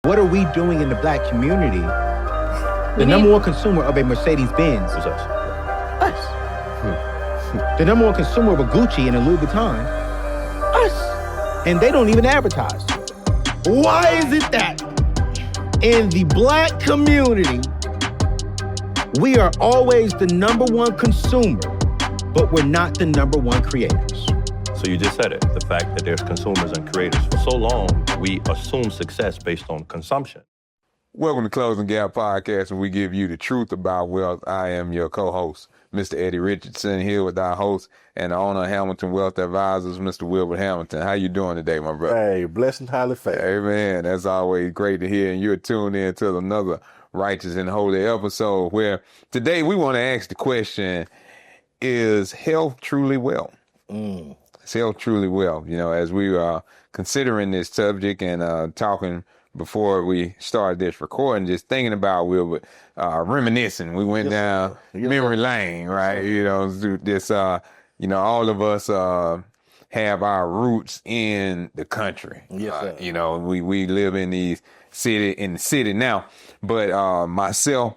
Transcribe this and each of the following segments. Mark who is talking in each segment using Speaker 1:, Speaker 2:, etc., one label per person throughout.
Speaker 1: What are we doing in the black community? The number one consumer of a Mercedes-Benz
Speaker 2: Who's us?
Speaker 1: us. The number one consumer of a Gucci and a Louis Vuitton, us. And they don't even advertise. Why is it that in the black community, we are always the number one consumer, but we're not the number one creators?
Speaker 2: So you just said it, the fact that there's consumers and creators. For so long, we assume success based on consumption.
Speaker 3: Welcome to Closing Gap Podcast, and we give you the truth about wealth. I am your co-host, Mr. Eddie Richardson, here with our host and the owner of Hamilton Wealth Advisors, Mr. Wilbert Hamilton. How you doing today, my brother?
Speaker 4: Hey, blessed and highly favored.
Speaker 3: Hey, man, that's always great to hear, and you're tuned in to another righteous and holy episode where today we want to ask the question, is health truly wealth? Is health truly wealth? You know, as we are considering this subject and talking before we started this recording, just thinking about reminiscing. We went down memory lane, right? You know, this, all of us have our roots in the country.
Speaker 4: Yes, sir.
Speaker 3: You know, we live in the city now, but myself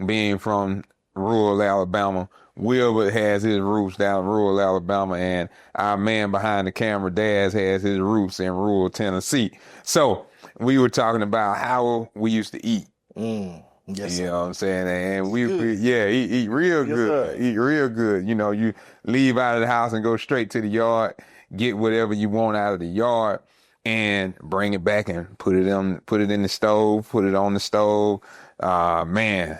Speaker 3: being from rural Alabama, Wilbert has his roots down in rural Alabama, and our man behind the camera, Daz, has his roots in rural Tennessee. So we were talking about how we used to eat.
Speaker 4: Yes,
Speaker 3: you
Speaker 4: sir.
Speaker 3: know what I'm saying? And eat real
Speaker 4: Yes,
Speaker 3: good.
Speaker 4: sir.
Speaker 3: Eat real good. You know, you leave out of the house and go straight to the yard, get whatever you want out of the yard, and bring it back and put it in the stove, put it on the stove. Man,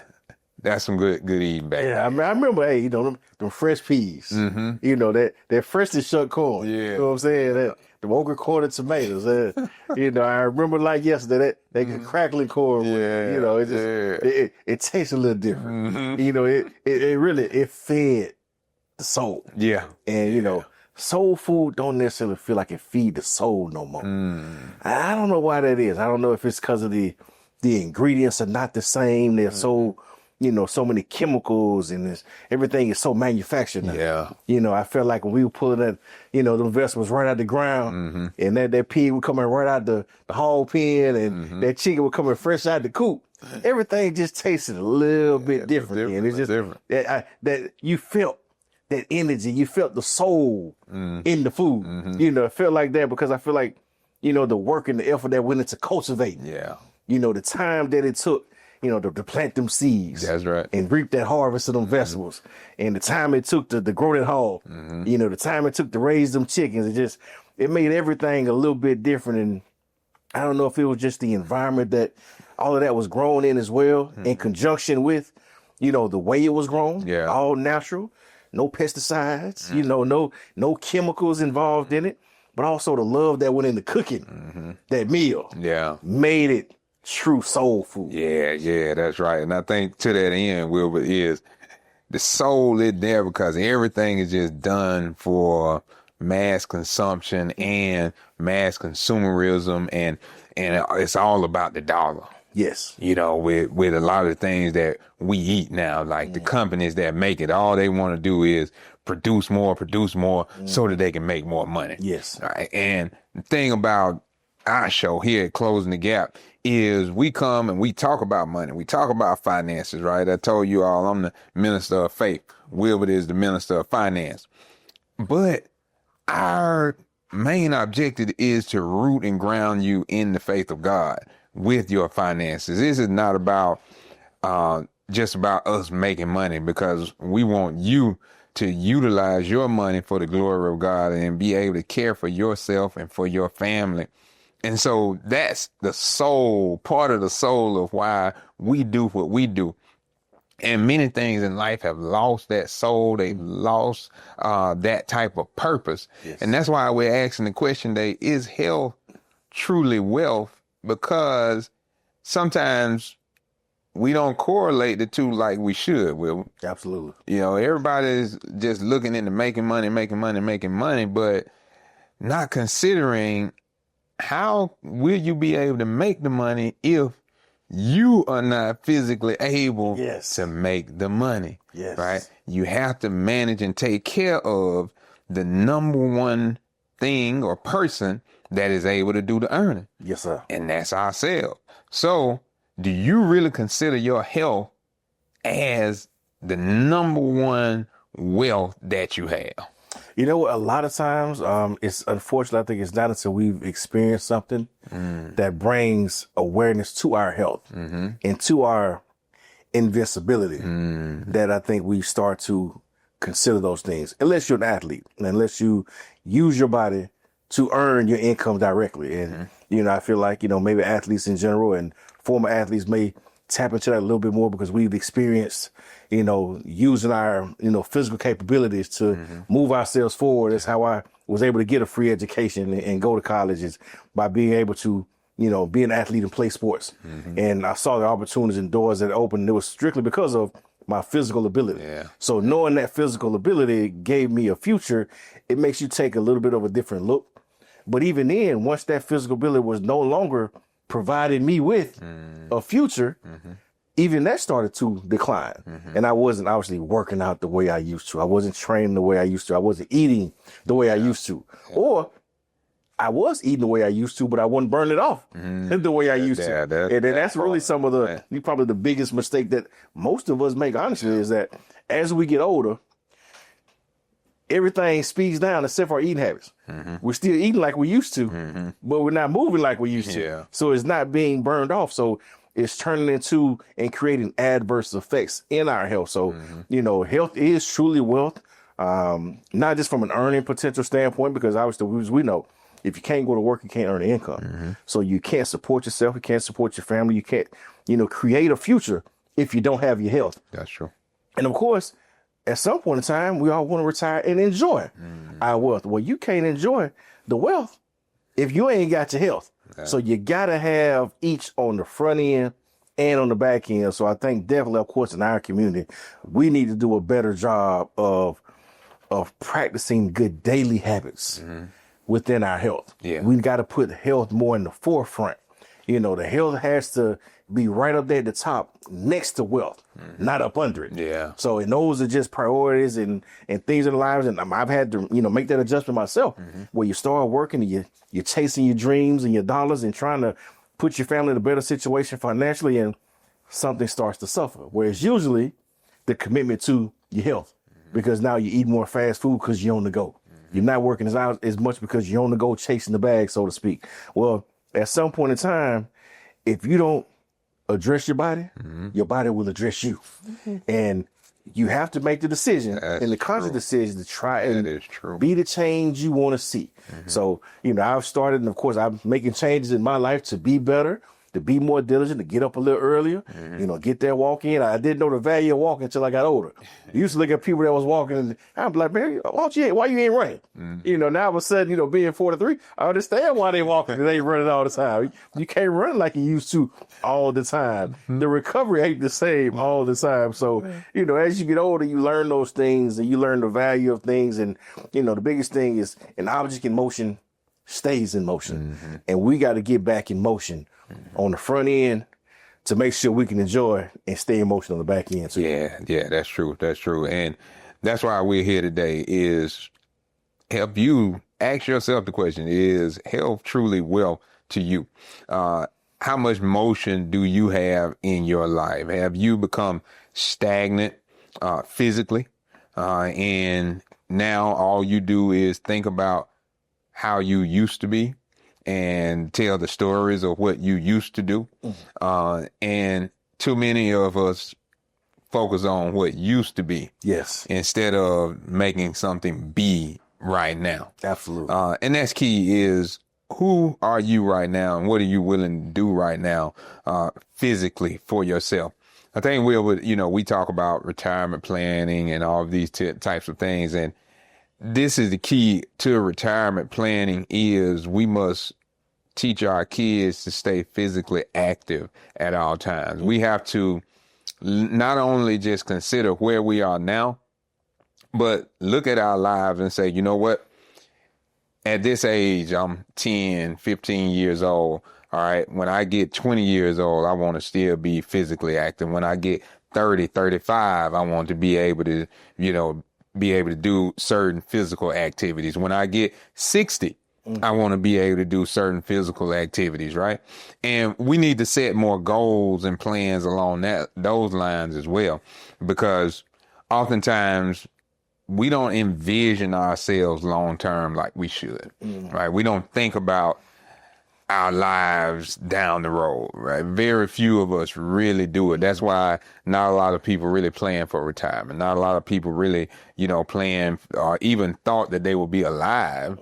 Speaker 3: that's some good eating back.
Speaker 4: Yeah, I remember, hey, them fresh peas.
Speaker 3: Mm-hmm.
Speaker 4: You know, that freshly shucked corn.
Speaker 3: Yeah.
Speaker 4: You know what I'm saying? The okra corn and tomatoes. I remember like yesterday, that crackling corn.
Speaker 3: Yeah.
Speaker 4: You know, it tastes a little different.
Speaker 3: Mm-hmm.
Speaker 4: You know, it really fed the soul.
Speaker 3: Yeah.
Speaker 4: And, you know, soul food don't necessarily feel like it feed the soul no more. I don't know why that is. I don't know if it's because of the ingredients are not the same. They're so, so many chemicals and everything is so manufactured now.
Speaker 3: Yeah.
Speaker 4: You know, I felt like when we were pulling that, them vegetables right out the ground and that pig was coming right out the hog pen and that chicken was coming fresh out the coop. Everything just tasted a little bit different. And it's just
Speaker 3: different.
Speaker 4: that you felt that energy, you felt the soul in the food. You know, it felt like that because I feel like, the work and the effort that went into cultivating.
Speaker 3: Yeah.
Speaker 4: The time that it took, to plant them seeds.
Speaker 3: That's right.
Speaker 4: And reap that harvest of them vegetables. And the time it took to grow that hog. The time it took to raise them chickens. It made everything a little bit different. And I don't know if it was just the environment that all of that was grown in as well, in conjunction with, the way it was grown.
Speaker 3: Yeah.
Speaker 4: All natural, no pesticides, no chemicals involved in it, but also the love that went into cooking that meal.
Speaker 3: Yeah.
Speaker 4: Made it true soul food.
Speaker 3: Yeah, that's right. And I think to that end, Wilbur, is the soul is there because everything is just done for mass consumption and mass consumerism, and it's all about the dollar.
Speaker 4: Yes.
Speaker 3: With a lot of the things that we eat now, like the companies that make it, all they want to do is produce more so that they can make more money.
Speaker 4: Yes.
Speaker 3: All right. And the thing about our show here at Closing the Gap is we come and we talk about money. We talk about finances, right? I told you all I'm the minister of faith. Wilbert is the minister of finance. But our main objective is to root and ground you in the faith of God with your finances. This is not about just about us making money, because we want you to utilize your money for the glory of God and be able to care for yourself and for your family. And so that's the soul, part of the soul of why we do what we do. And many things in life have lost that soul. They've lost that type of purpose.
Speaker 4: Yes.
Speaker 3: And that's why we're asking the question today, is health truly wealth? Because sometimes we don't correlate the two like we should, Will.
Speaker 4: Absolutely.
Speaker 3: Everybody's just looking into making money, but not considering how will you be able to make the money if you are not physically able to make the money.
Speaker 4: Yes.
Speaker 3: Right? You have to manage and take care of the number one thing or person that is able to do the earning.
Speaker 4: Yes, sir.
Speaker 3: And that's ourselves. So, do you really consider your health as the number one wealth that you have?
Speaker 4: You know, a lot of times, it's unfortunate. I think it's not until we've experienced something that brings awareness to our health and to our invincibility that I think we start to consider those things. Unless you're an athlete, unless you use your body to earn your income directly. And, you know, I feel like, you know, maybe athletes in general and former athletes may tap into that a little bit more because we've experienced, you know, using our, you know, physical capabilities to move ourselves forward. That's how I was able to get a free education and go to colleges, by being able to, you know, be an athlete and play sports. And I saw the opportunities and doors that opened. And it was strictly because of my physical ability.
Speaker 3: Yeah.
Speaker 4: So knowing that physical ability gave me a future, it makes you take a little bit of a different look. But even then, once that physical ability was no longer providing me with a future, even that started to decline. And I wasn't obviously working out the way I used to. I wasn't training the way I used to. I wasn't eating the way I used to. Or I was eating the way I used to, but I wasn't burning it off the way I used to. And that's really some of the, probably the biggest mistake that most of us make, honestly, is that as we get older, everything speeds down except for our eating habits. We're still eating like we used to, but we're not moving like we used to.
Speaker 3: Yeah.
Speaker 4: So it's not being burned off. So it's turning into and creating adverse effects in our health. So, you know, health is truly wealth, not just from an earning potential standpoint, because obviously, as we know, if you can't go to work, you can't earn an income. So you can't support yourself. You can't support your family. You can't, you know, create a future if you don't have your health.
Speaker 3: That's true.
Speaker 4: And of course, at some point in time, we all want to retire and enjoy our wealth. Well, you can't enjoy the wealth if you ain't got your health. So you got to have each on the front end and on the back end. So I think definitely, of course, in our community, we need to do a better job of practicing good daily habits within our health.
Speaker 3: Yeah.
Speaker 4: We got to put health more in the forefront. You know, the health has to be right up there at the top next to wealth, not up under it.
Speaker 3: Yeah.
Speaker 4: So, and those are just priorities and things in lives. And I've had to, you know, make that adjustment myself where you start working and you're chasing your dreams and your dollars and trying to put your family in a better situation financially, and something starts to suffer. Whereas usually the commitment to your health, because now you eat more fast food because you're on the go. You're not working as much because you're on the go chasing the bag, so to speak. Well, at some point in time, if you don't address your body will address you. And you have to make the decision and the conscious decision to try and be the change you want to see. So, you know, I've started, and of course, I'm making changes in my life to be better, to be more diligent, to get up a little earlier, you know, get that walk in. I didn't know the value of walking until I got older. I used to look at people that was walking and I'm like, man, why you ain't running? You know, now all of a sudden, you know, being 43, I understand why they walking. They ain't running all the time. You can't run like you used to all the time. The recovery ain't the same all the time. So, you know, as you get older, you learn those things and you learn the value of things. And, you know, the biggest thing is an object in motion stays in motion. And we got to get back in motion on the front end to make sure we can enjoy and stay in motion on the back end too.
Speaker 3: Yeah, that's true. That's true. And that's why we're here today, is help you ask yourself the question, is health truly wealth to you? How much motion do you have in your life? Have you become stagnant physically? And now all you do is think about how you used to be and tell the stories of what you used to do. And too many of us focus on what used to be.
Speaker 4: Yes.
Speaker 3: Instead of making something be right now.
Speaker 4: Absolutely.
Speaker 3: And that's key, is who are you right now and what are you willing to do right now physically for yourself? I think we talk about retirement planning and all of these types of things. And this is the key to retirement planning, is we must teach our kids to stay physically active at all times. We have to not only just consider where we are now, but look at our lives and say, you know what? At this age, I'm 10, 15 years old. All right. When I get 20 years old, I want to still be physically active. When I get 30, 35, I want to be able to, do certain physical activities. When I get 60, I want to be able to do certain physical activities, right? And we need to set more goals and plans along those lines as well, because oftentimes we don't envision ourselves long term like we should, right? We don't think about our lives down the road, right? Very few of us really do it. That's why not a lot of people really plan for retirement. Not a lot of people really, plan or even thought that they would be alive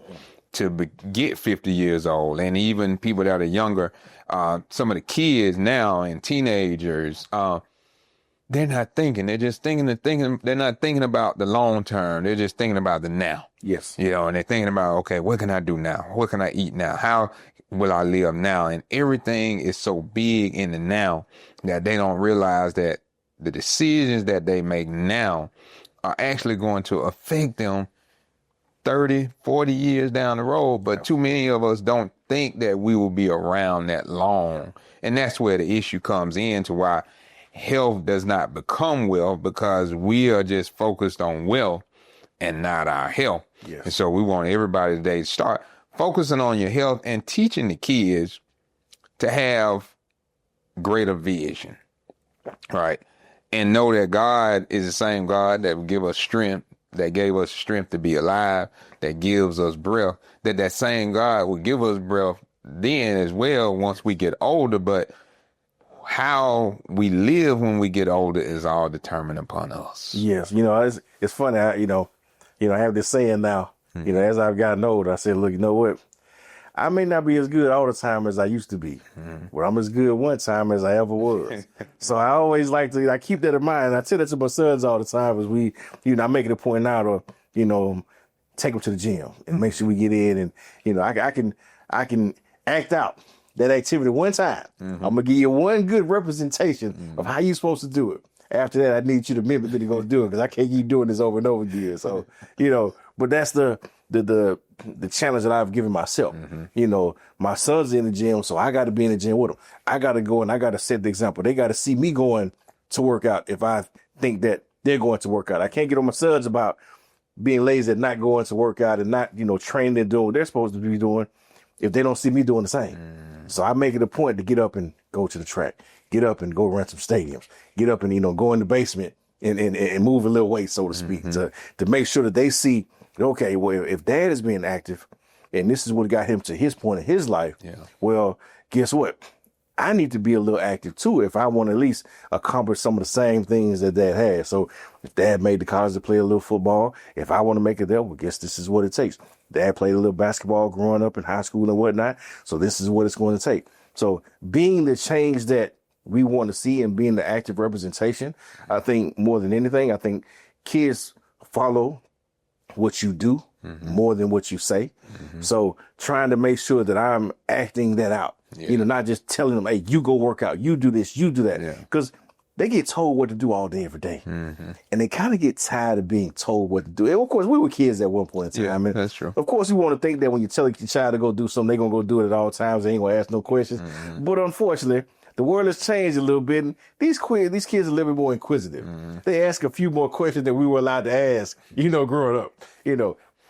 Speaker 3: to get 50 years old. And even people that are younger, some of the kids now and teenagers, they're not thinking. They're just thinking. They're not thinking about the long term. They're just thinking about the now.
Speaker 4: Yes.
Speaker 3: And they're thinking about, okay, what can I do now? What can I eat now? How will I live now? And everything is so big in the now that they don't realize that the decisions that they make now are actually going to affect them 30, 40 years down the road. But too many of us don't think that we will be around that long. And that's where the issue comes in, to why health does not become wealth, because we are just focused on wealth and not our health.
Speaker 4: Yes.
Speaker 3: And so we want everybody today to start focusing on your health and teaching the kids to have greater vision, right? And know that God is the same God that will give us strength, that gave us strength to be alive, that gives us breath, that same God will give us breath then as well once we get older. But how we live when we get older is all determined upon us.
Speaker 4: Yes. It's funny. I have this saying now, as I've gotten older, I said, look, you know what? I may not be as good all the time as I used to be, but I'm as good one time as I ever was. So I always I keep that in mind. I tell that to my sons all the time as I make it a point now to, take them to the gym and make sure we get in. And, I can act out that activity one time. I'm going to give you one good representation of how you're supposed to do it. After that, I need you to mimic that you're going to do it, because I can't keep doing this over and over again. So, but that's the challenge that I've given myself. My son's in the gym, so I got to be in the gym with him. I got to go and I got to set the example. They got to see me going to work out if I think that they're going to work out. I can't get on my sons about being lazy and not going to work out and not, training and doing what they're supposed to be doing if they don't see me doing the same. So I make it a point to get up and go to the track, get up and go run some stadiums, get up and, go in the basement and move a little weight, so to speak, to make sure that they see, okay, well, if dad is being active and this is what got him to his point in his life, well, guess what? I need to be a little active too if I want to at least accomplish some of the same things that dad had. So if dad made the college to play a little football, if I want to make it there, well, guess this is what it takes. Dad played a little basketball growing up in high school and whatnot. So this is what it's going to take. So being the change that we want to see and being the active representation, I think more than anything, I think kids follow what you do more than what you say. So trying to make sure that I'm acting that out, not just telling them, hey, you go work out, you do this, you do that. Because they get told what to do all day, every day. And they kind of get tired of being told what to do. And of course, we were kids at one point in time.
Speaker 3: That's true.
Speaker 4: Of course, you want to think that when you tell your child to go do something, they're going to go do it at all times. They ain't going to ask no questions. But unfortunately, the world has changed a little bit. And these kids are a little bit more inquisitive. They ask a few more questions than we were allowed to ask, growing up.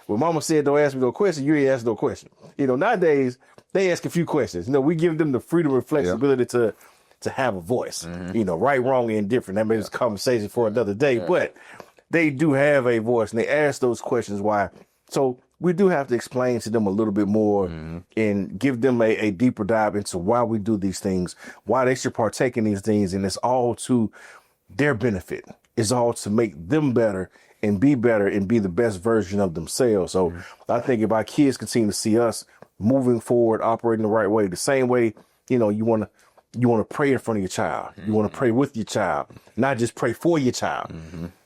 Speaker 4: When mama said, don't ask me no question, you ain't ask no question. Nowadays, they ask a few questions. We give them the freedom and flexibility to have a voice, right, wrong, and indifferent. That makes conversation for another day, but they do have a voice and they ask those questions why. So we do have to explain to them a little bit more and give them a deeper dive into why we do these things, why they should partake in these things. And it's all to their benefit. It's all to make them better and be the best version of themselves. So I think if our kids continue to see us moving forward, operating the right way, the same way, you want to pray in front of your child. You want to pray with your child, not just pray for your child.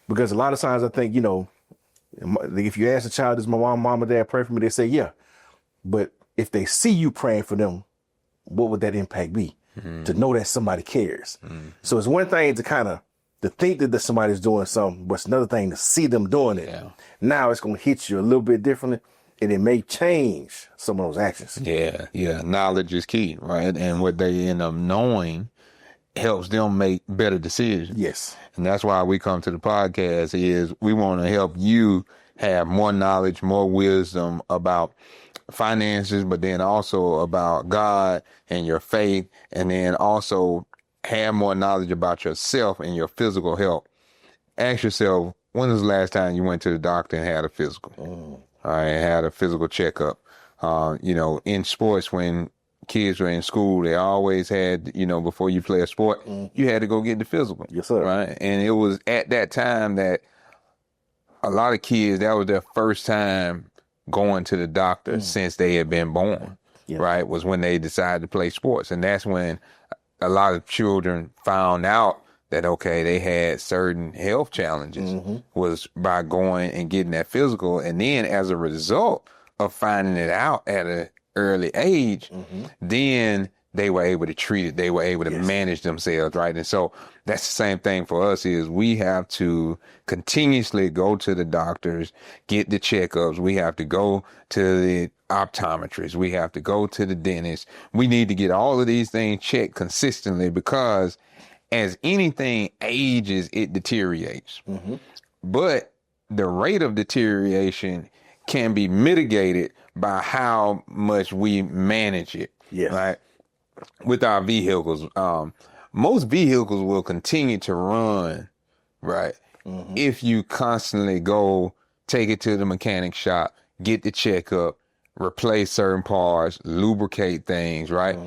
Speaker 4: Because a lot of times I think, if you ask a child, does my mom or dad pray for me? They say, yeah. But if they see you praying for them, what would that impact be? To know that somebody cares. So it's one thing to think that somebody's doing something, but it's another thing to see them doing it. Now it's going to hit you a little bit differently, and it may change some of those actions.
Speaker 3: Knowledge is key, right? And what they end up knowing helps them make better decisions.
Speaker 4: Yes.
Speaker 3: And that's why we come to the podcast, is we want to help you have more knowledge, more wisdom about finances, but then also about God and your faith, and then also have more knowledge about yourself and your physical health. Ask yourself, when was the last time you went to the doctor and had a physical? All right, had a physical checkup. In sports, when kids were in school, they always had, before you play a sport, you had to go get the physical.
Speaker 4: Yes, sir.
Speaker 3: Right. And it was at that time that a lot of kids, that was their first time going to the doctor since they had been born.
Speaker 4: Yeah.
Speaker 3: Right. Was when they decided to play sports. And that's when a lot of children found out that, okay, they had certain health challenges was by going and getting that physical. And then as a result of finding it out at an early age, then they were able to treat it. They were able to manage themselves, right? And so that's the same thing for us is we have to continuously go to the doctors, get the checkups. We have to go to the optometrist. We have to go to the dentist. We need to get all of these things checked consistently because as anything ages, it deteriorates. But the rate of deterioration can be mitigated by how much we manage it.
Speaker 4: Yes.
Speaker 3: Right? With our vehicles. Most vehicles will continue to run, right? If you constantly go take it to the mechanic shop, get the checkup, replace certain parts, lubricate things, right?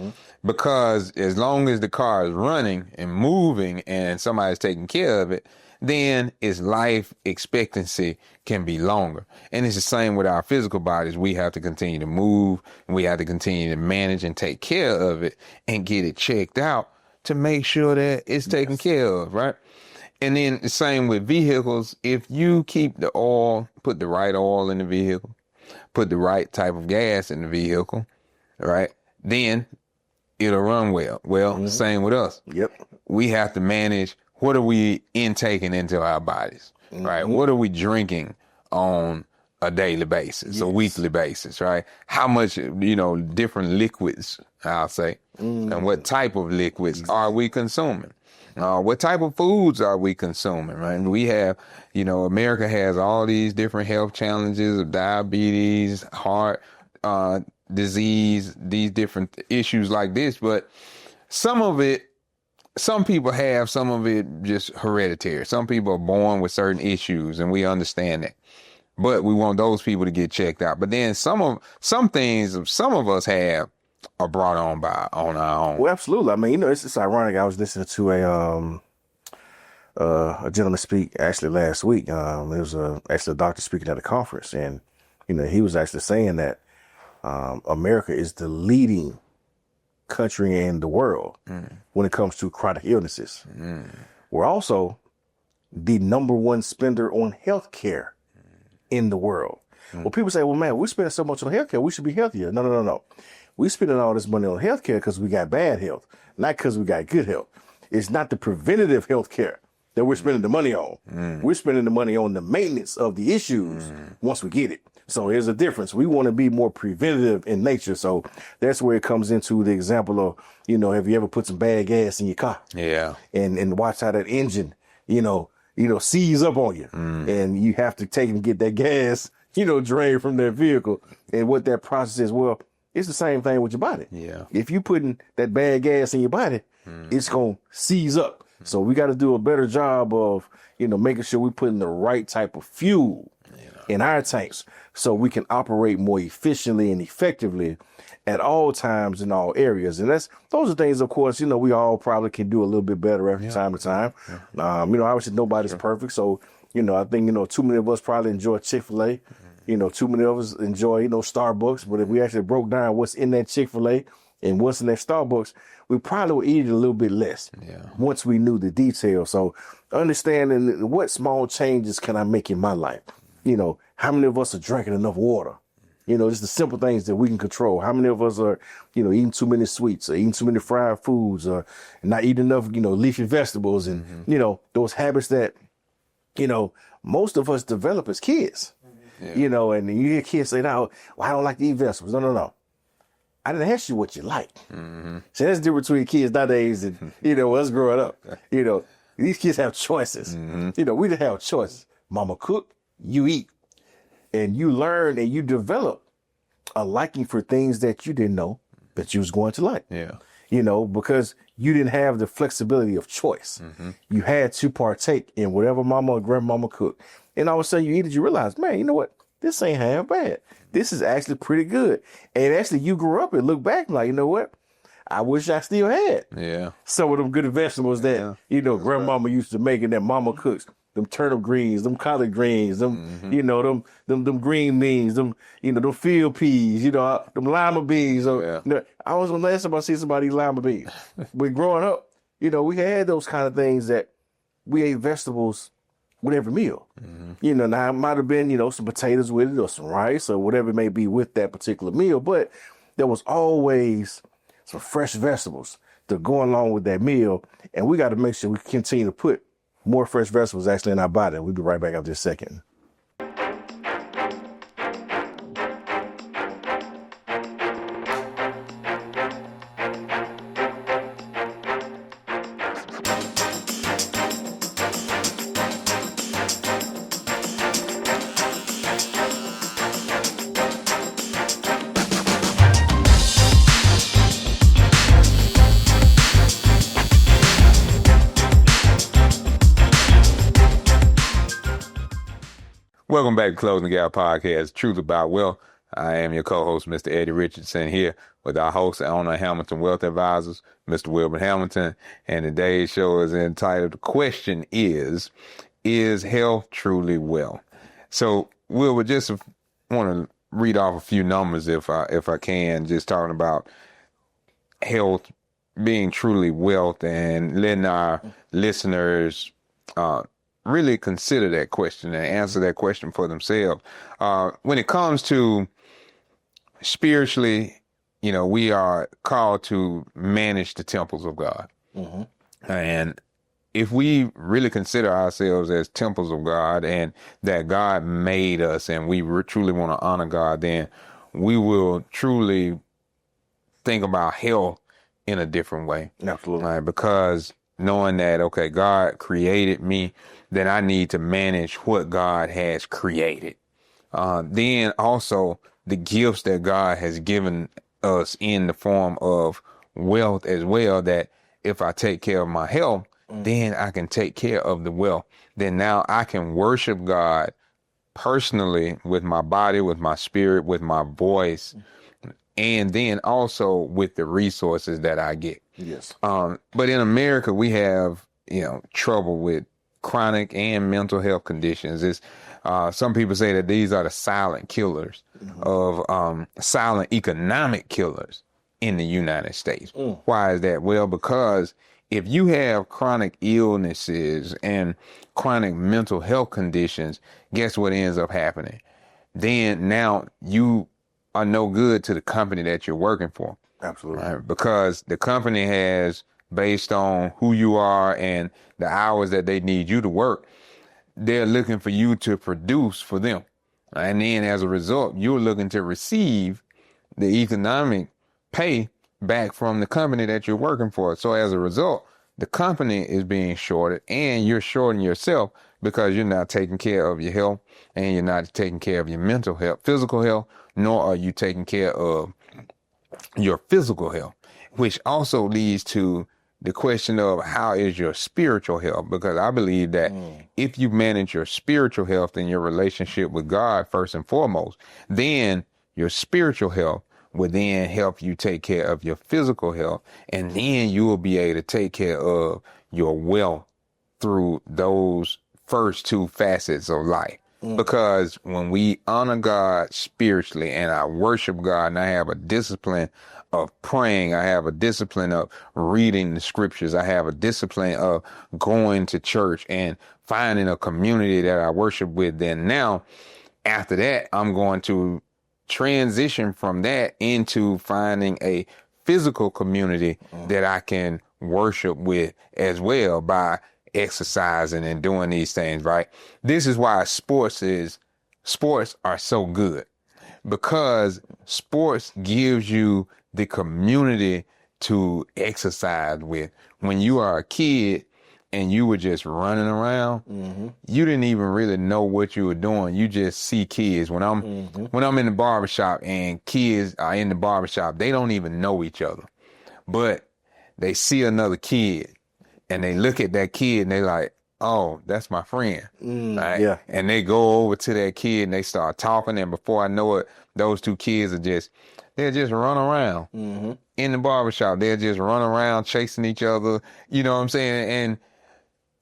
Speaker 3: Because as long as the car is running and moving and somebody's taking care of it, then its life expectancy can be longer. And it's the same with our physical bodies. We have to continue to move, and we have to continue to manage and take care of it and get it checked out to make sure that it's taken care of, right? And then the same with vehicles. If you keep the oil, put the right oil in the vehicle, put the right type of gas in the vehicle, right? Then it'll run well. Well, same with us.
Speaker 4: Yep.
Speaker 3: We have to manage what are we intaking into our bodies, right? What are we drinking on a daily basis, a weekly basis, right? How much, different liquids, I'll say, and what type of liquids are we consuming? What type of foods are we consuming, right? And we have, America has all these different health challenges of diabetes, heart disease, these different issues like this, but some people have, some of it just hereditary. Some people are born with certain issues, and we understand that. But we want those people to get checked out. But then some things some of us have are brought on our own.
Speaker 4: Well, absolutely. I mean, it's ironic. I was listening to a gentleman speak actually last week. It was actually a doctor speaking at a conference, and he was actually saying that America is the leading country in the world when it comes to chronic illnesses. We're also the number one spender on healthcare in the world. Well, people say, well, man, we're spending so much on healthcare, we should be healthier. No. We're spending all this money on healthcare because we got bad health, not because we got good health. It's not the preventative healthcare that we're spending the money on. We're spending the money on the maintenance of the issues once we get it. So here's a difference. We want to be more preventative in nature. So that's where it comes into the example of, have you ever put some bad gas in your car?
Speaker 3: Yeah.
Speaker 4: And watch how that engine, seize up on you. And you have to take and get that gas, drained from that vehicle. And what that process is, well, it's the same thing with your body.
Speaker 3: Yeah.
Speaker 4: If you putting that bad gas in your body, it's going to seize up. So we got to do a better job of, making sure we're putting the right type of fuel in our tanks so we can operate more efficiently and effectively at all times in all areas. And those are things, of course, we all probably can do a little bit better every time to time. Obviously nobody's perfect. So, I think, too many of us probably enjoy Chick-fil-A. Too many of us enjoy, Starbucks. But if we actually broke down what's in that Chick-fil-A and what's in that Starbucks, we probably would eat it a little bit less once we knew the details. So understanding what small changes can I make in my life? How many of us are drinking enough water? Just the simple things that we can control. How many of us are, eating too many sweets or eating too many fried foods or not eating enough, leafy vegetables and, those habits that, most of us develop as kids, and you hear kids say, now, well, I don't like to eat vegetables. No. I didn't ask you what you like. So that's the difference between kids nowadays and, us growing up. These kids have choices. We didn't have choices. Mama cook, you eat. And you learn and you develop a liking for things that you didn't know that you was going to like.
Speaker 3: Yeah.
Speaker 4: You know, because you didn't have the flexibility of choice. You had to partake in whatever mama or grandmama cooked. And all of a sudden you eat it, you realize, man, you know what? This ain't half bad. This is actually pretty good. And actually you grew up and look back like, you know what? I wish I still had some of them good vegetables that, you know, grandmama used to make and that mama cooks. Them turnip greens, them collard greens, them, you know, them green beans, them, you know, them field peas, you know, them lima beans. You know, I was gonna last time I see somebody eat lima beans. But growing up, you know, we had those kind of things that we ate vegetables with every meal. You know, now it might have been, you know, some potatoes with it or some rice or whatever it may be with that particular meal, but there was always some fresh vegetables to go along with that meal. And we got to make sure we continue to put more fresh vegetables actually in our body. We'll be right back after this second.
Speaker 3: Welcome back to Closing the Gap Podcast, Truth About Wealth. I am your co-host, Mr. Eddie Richardson, here with our host and owner of Hamilton Wealth Advisors, Mr. Wilbert Hamilton. And today's show is entitled, The Question is health truly wealth? So, Wilbert, just want to read off a few numbers if I can, just talking about health being truly wealth and letting our listeners really consider that question and answer that question for themselves. When it comes to spiritually, you know, we are called to manage the temples of God. And if we really consider ourselves as temples of God and that God made us and we truly want to honor God, then we will truly think about health in a different way.
Speaker 4: Absolutely.
Speaker 3: Right? Because knowing that, okay, God created me, then I need to manage what God has created. Then also the gifts that God has given us in the form of wealth as well, that if I take care of my health, then I can take care of the wealth. Then now I can worship God personally with my body, with my spirit, with my voice, and then also with the resources that I get.
Speaker 4: Yes.
Speaker 3: But in America, we have, you know, trouble with chronic and mental health conditions. It's, some people say that these are the silent killers of silent economic killers in the United States. Why is that? Well, because if you have chronic illnesses and chronic mental health conditions, guess what ends up happening? Then now you are no good to the company that you're working for.
Speaker 4: Absolutely.
Speaker 3: Right? Because the company has, based on who you are and the hours that they need you to work, they're looking for you to produce for them. And then as a result, you're looking to receive the economic pay back from the company that you're working for. So as a result, the company is being shorted and you're shorting yourself because you're not taking care of your health and you're not taking care of your mental health, physical health, nor are you taking care of your physical health, which also leads to the question of how is your spiritual health? Because I believe that if you manage your spiritual health and your relationship with God first and foremost, then your spiritual health will then help you take care of your physical health. And then you will be able to take care of your wealth through those first two facets of life. Because when we honor God spiritually and I worship God and I have a discipline of praying, I have a discipline of reading the scriptures, I have a discipline of going to church and finding a community that I worship with, then now after that, I'm going to transition from that into finding a physical community that I can worship with as well by exercising and doing these things, right? This is why sports are so good, because sports gives you the community to exercise with. When you are a kid and you were just running around, you didn't even really know what you were doing. You just see kids. When I'm in the barbershop and kids are in the barbershop, they don't even know each other. But they see another kid and they look at that kid and they like, oh, that's my friend. Right?
Speaker 4: Yeah.
Speaker 3: And they go over to that kid and they start talking. And before I know it, those two kids they'll just run around in the barbershop. They'll just run around chasing each other. You know what I'm saying? And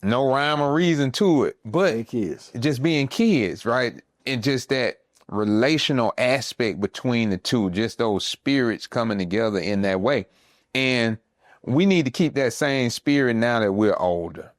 Speaker 3: no rhyme or reason to it, but
Speaker 4: Hey, kids.
Speaker 3: just being kids, right? And just that relational aspect between the two, just those spirits coming together in that way. And we need to keep that same spirit now that we're older.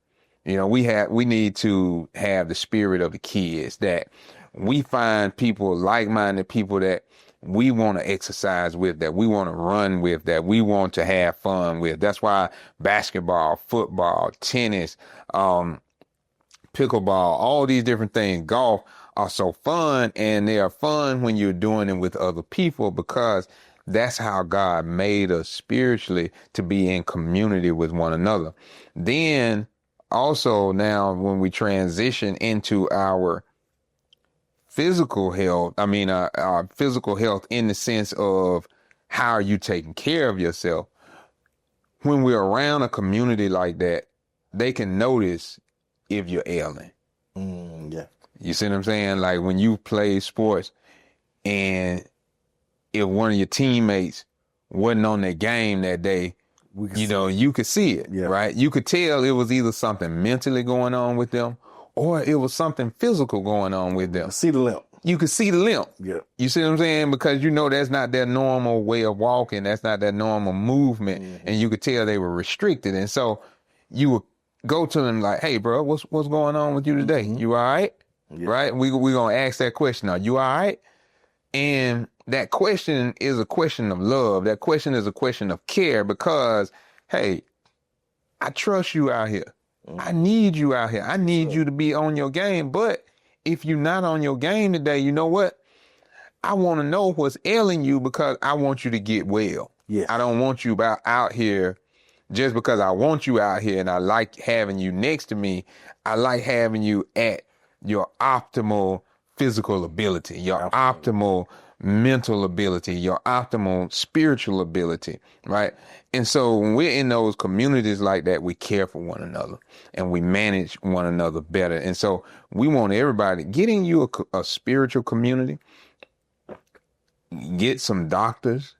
Speaker 3: You know, we need to have the spirit of the kids, that we find people, like-minded people that we want to exercise with, that we want to run with, that we want to have fun with. That's why basketball, football, tennis, pickleball, all these different things, golf are so fun, and they are fun when you're doing it with other people, because that's how God made us spiritually, to be in community with one another. Then also now when we transition into our physical health, our physical health in the sense of how are you taking care of yourself? When we're around a community like that, they can notice if you're ailing.
Speaker 4: Yeah.
Speaker 3: You see what I'm saying? Like when you play sports and if one of your teammates wasn't on their game that day, you could see it, right? You could tell it was either something mentally going on with them or it was something physical going on with them.
Speaker 4: See the limp.
Speaker 3: You could see the limp.
Speaker 4: Yeah.
Speaker 3: You see what I'm saying? Because that's not their normal way of walking. That's not their normal movement. And you could tell they were restricted. And so you would go to them like, hey, bro, what's going on with you today? You all right?
Speaker 4: Yeah.
Speaker 3: Right? We're going to ask that question. Are you all right? And that question is a question of love. That question is a question of care, because, hey, I trust you out here. I need you out here. I need you to be on your game. But if you're not on your game today, you know what? I want to know what's ailing you, because I want you to get well.
Speaker 4: Yes.
Speaker 3: I don't want you out here just because I want you out here and I like having you next to me. I like having you at your optimal physical ability, your optimal mental ability, your optimal spiritual ability, right? And so when we're in those communities like that, we care for one another and we manage one another better. And so we want everybody, getting you a spiritual community, get some doctors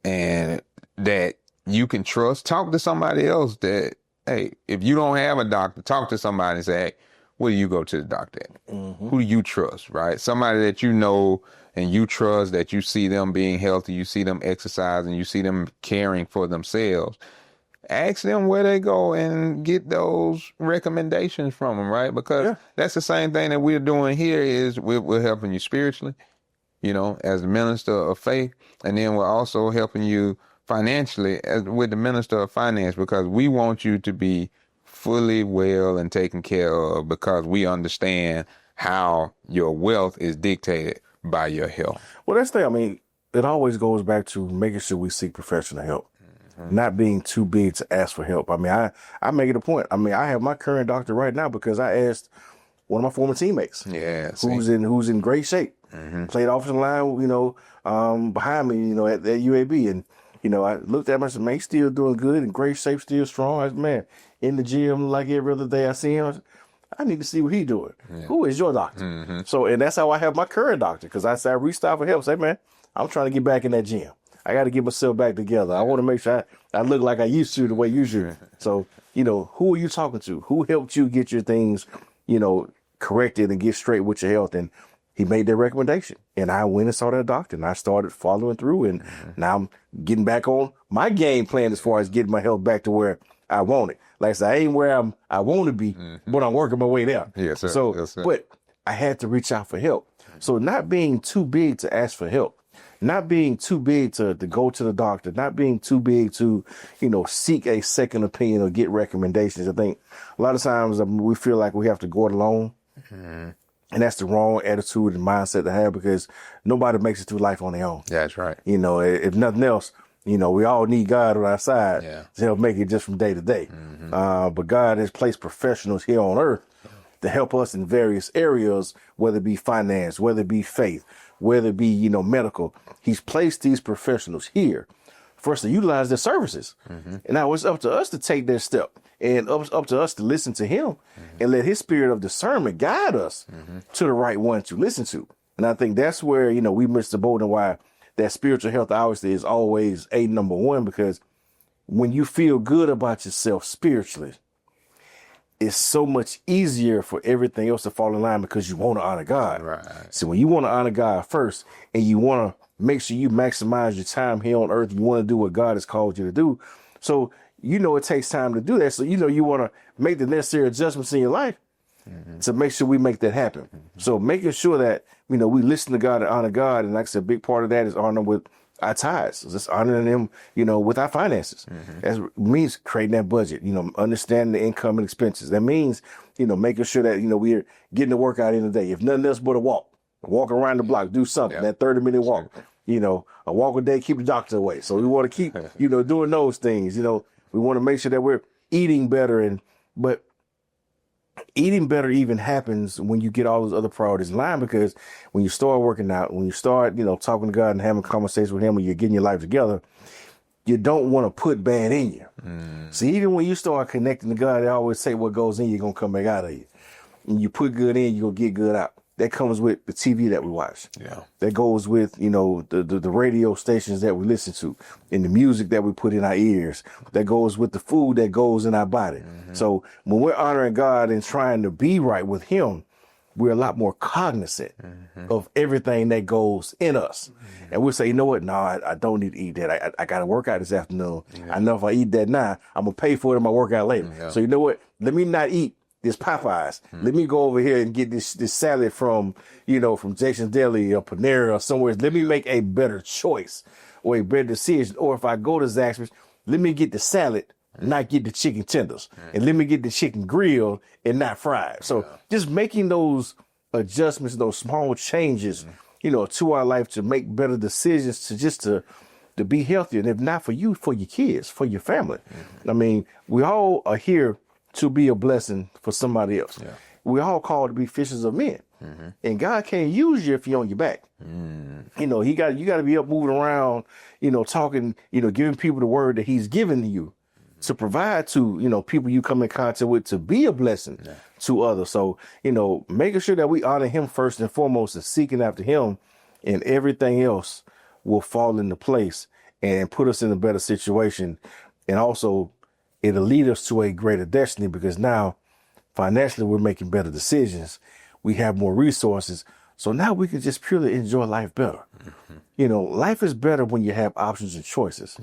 Speaker 3: and that you can trust. Talk to somebody else that, hey, if you don't have a doctor, talk to somebody and say, hey, where do you go to the doctor at? Who do you trust, right? Somebody that you know and you trust, that you see them being healthy, you see them exercising, you see them caring for themselves. Ask them where they go and get those recommendations from them, right? Because that's the same thing that we're doing here, is we're helping you spiritually, as the minister of faith. And then we're also helping you financially with the minister of finance, because we want you to be fully well and taken care of, because we understand how your wealth is dictated by your health.
Speaker 4: Well, that's the thing. I mean, it always goes back to making sure we seek professional help, not being too big to ask for help. I mean, I make it a point. I mean, I have my current doctor right now because I asked one of my former teammates, who's in great shape, played offensive line, behind me, at UAB, and I looked at him and said, man, he's still doing good, in great shape, still strong. I said, man, in the gym like every other day I see him. I said, I need to see what he's doing. Who is your doctor? So, and that's how I have my current doctor, because I reached out for help. Say, man, I'm trying to get back in that gym. I got to get myself back together. I want to make sure I look like I used to, the way you should. So, who are you talking to? Who helped you get your things, corrected and get straight with your health? And he made that recommendation. And I went and saw that doctor, and I started following through. And now I'm getting back on my game plan as far as getting my health back to where I want it. Like I said, I ain't where I want to be, but I'm working my way there.
Speaker 3: Yes, sir.
Speaker 4: So,
Speaker 3: Yes, sir.
Speaker 4: but I had to reach out for help. So not being too big to ask for help, not being too big to go to the doctor, not being too big to, seek a second opinion or get recommendations. I think a lot of times we feel like we have to go it alone. And that's the wrong attitude and mindset to have, because nobody makes it through life on their own.
Speaker 3: That's right.
Speaker 4: If nothing else, You know, we all need God on our side
Speaker 3: Yeah.
Speaker 4: to help make it just from day to day. But God has placed professionals here on earth to help us in various areas, whether it be finance, whether it be faith, whether it be, you know, medical. He's placed these professionals here for us to utilize their services. And now it's up to us to take that step, and up to us to listen to him and let his spirit of discernment guide us to the right one to listen to. And I think that's where, you know, we miss the boat, and why that spiritual health obviously is always number one, because when you feel good about yourself spiritually, it's so much easier for everything else to fall in line, because you want to honor God.
Speaker 3: Right.
Speaker 4: So when you want to honor God first, and you want to make sure you maximize your time here on earth, you want to do what God has called you to do. So, you know, it takes time to do that. So, you know, you want to make the necessary adjustments in your life to make sure we make that happen. So making sure that, you know, we listen to God and honor God. And like I said, a big part of that is honoring with our tithes. Just honoring them, you know, with our finances. That means creating that budget, you know, understanding the income and expenses. That means, you know, making sure that, you know, we're getting the workout in the day. If nothing else but a walk around the block, do something, that 30-minute walk, you know, a walk a day, keep the doctor away. So we want to keep, you know, doing those things. You know, we want to make sure that we're eating better, but eating better even happens when you get all those other priorities in line, because when you start working out, when you start, you know, talking to God and having conversations with him, when you're getting your life together, you don't want to put bad in you. So even when you start connecting to God, they always say what goes in you going to come back out of you. And you put good in, you're going to get good out. That comes with the TV that we watch.
Speaker 3: Yeah.
Speaker 4: That goes with, you know, the radio stations that we listen to, and the music that we put in our ears. That goes with the food that goes in our body. So when we're honoring God and trying to be right with him, we're a lot more cognizant of everything that goes in us. And we'll say, you know what? No, I don't need to eat that. I got to work out this afternoon. I know if I eat that now, I'm going to pay for it in my workout later. So you know what? Let me not eat this Popeyes. Let me go over here and get this salad from, you know, from Jason's Deli or Panera or somewhere. Let me make a better choice or a better decision. Or if I go to Zaxby's, let me get the salad, not get the chicken tenders. And let me get the chicken grilled and not fried. So just making those adjustments, those small changes, you know, to our life to make better decisions, to be healthier. And if not for you, for your kids, for your family. I mean, we all are here to be a blessing for somebody else. We all called to be fishers of men. And God can't use you if you're on your back. You know, you got to be up moving around, you know, talking, you know, giving people the word that he's given to you to provide to, you know, people you come in contact with, to be a blessing to others. So, you know, making sure that we honor him first and foremost, and seeking after him, and everything else will fall into place and put us in a better situation. And also, it'll lead us to a greater destiny, because now financially we're making better decisions. We have more resources. So now we can just purely enjoy life better. You know, life is better when you have options and choices.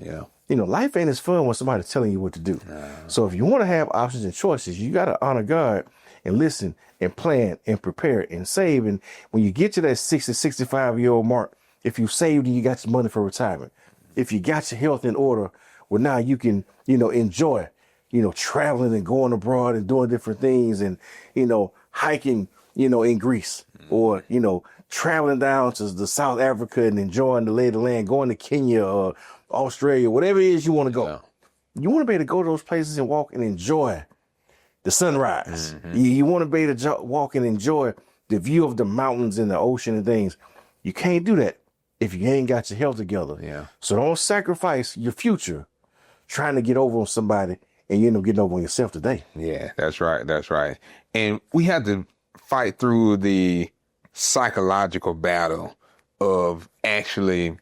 Speaker 4: You know, life ain't as fun when somebody's telling you what to do. So if you want to have options and choices, you got to honor God and listen and plan and prepare and save. And when you get to that 60, 65-year-old mark, if you saved and you got your money for retirement, if you got your health in order, well, now you can, you know, enjoy, you know, traveling and going abroad and doing different things, and, you know, hiking, you know, in Greece, or, you know, traveling down to the South Africa and enjoying the lay of the land, going to Kenya or Australia, whatever it is you want to go. You want to be able to go to those places and walk and enjoy the sunrise. You want to be able to walk and enjoy the view of the mountains and the ocean and things. You can't do that if you ain't got your health together. So don't sacrifice your future trying to get over on somebody, and you end up getting over on yourself today.
Speaker 3: Yeah, that's right. That's right. And we have to fight through the psychological battle of actually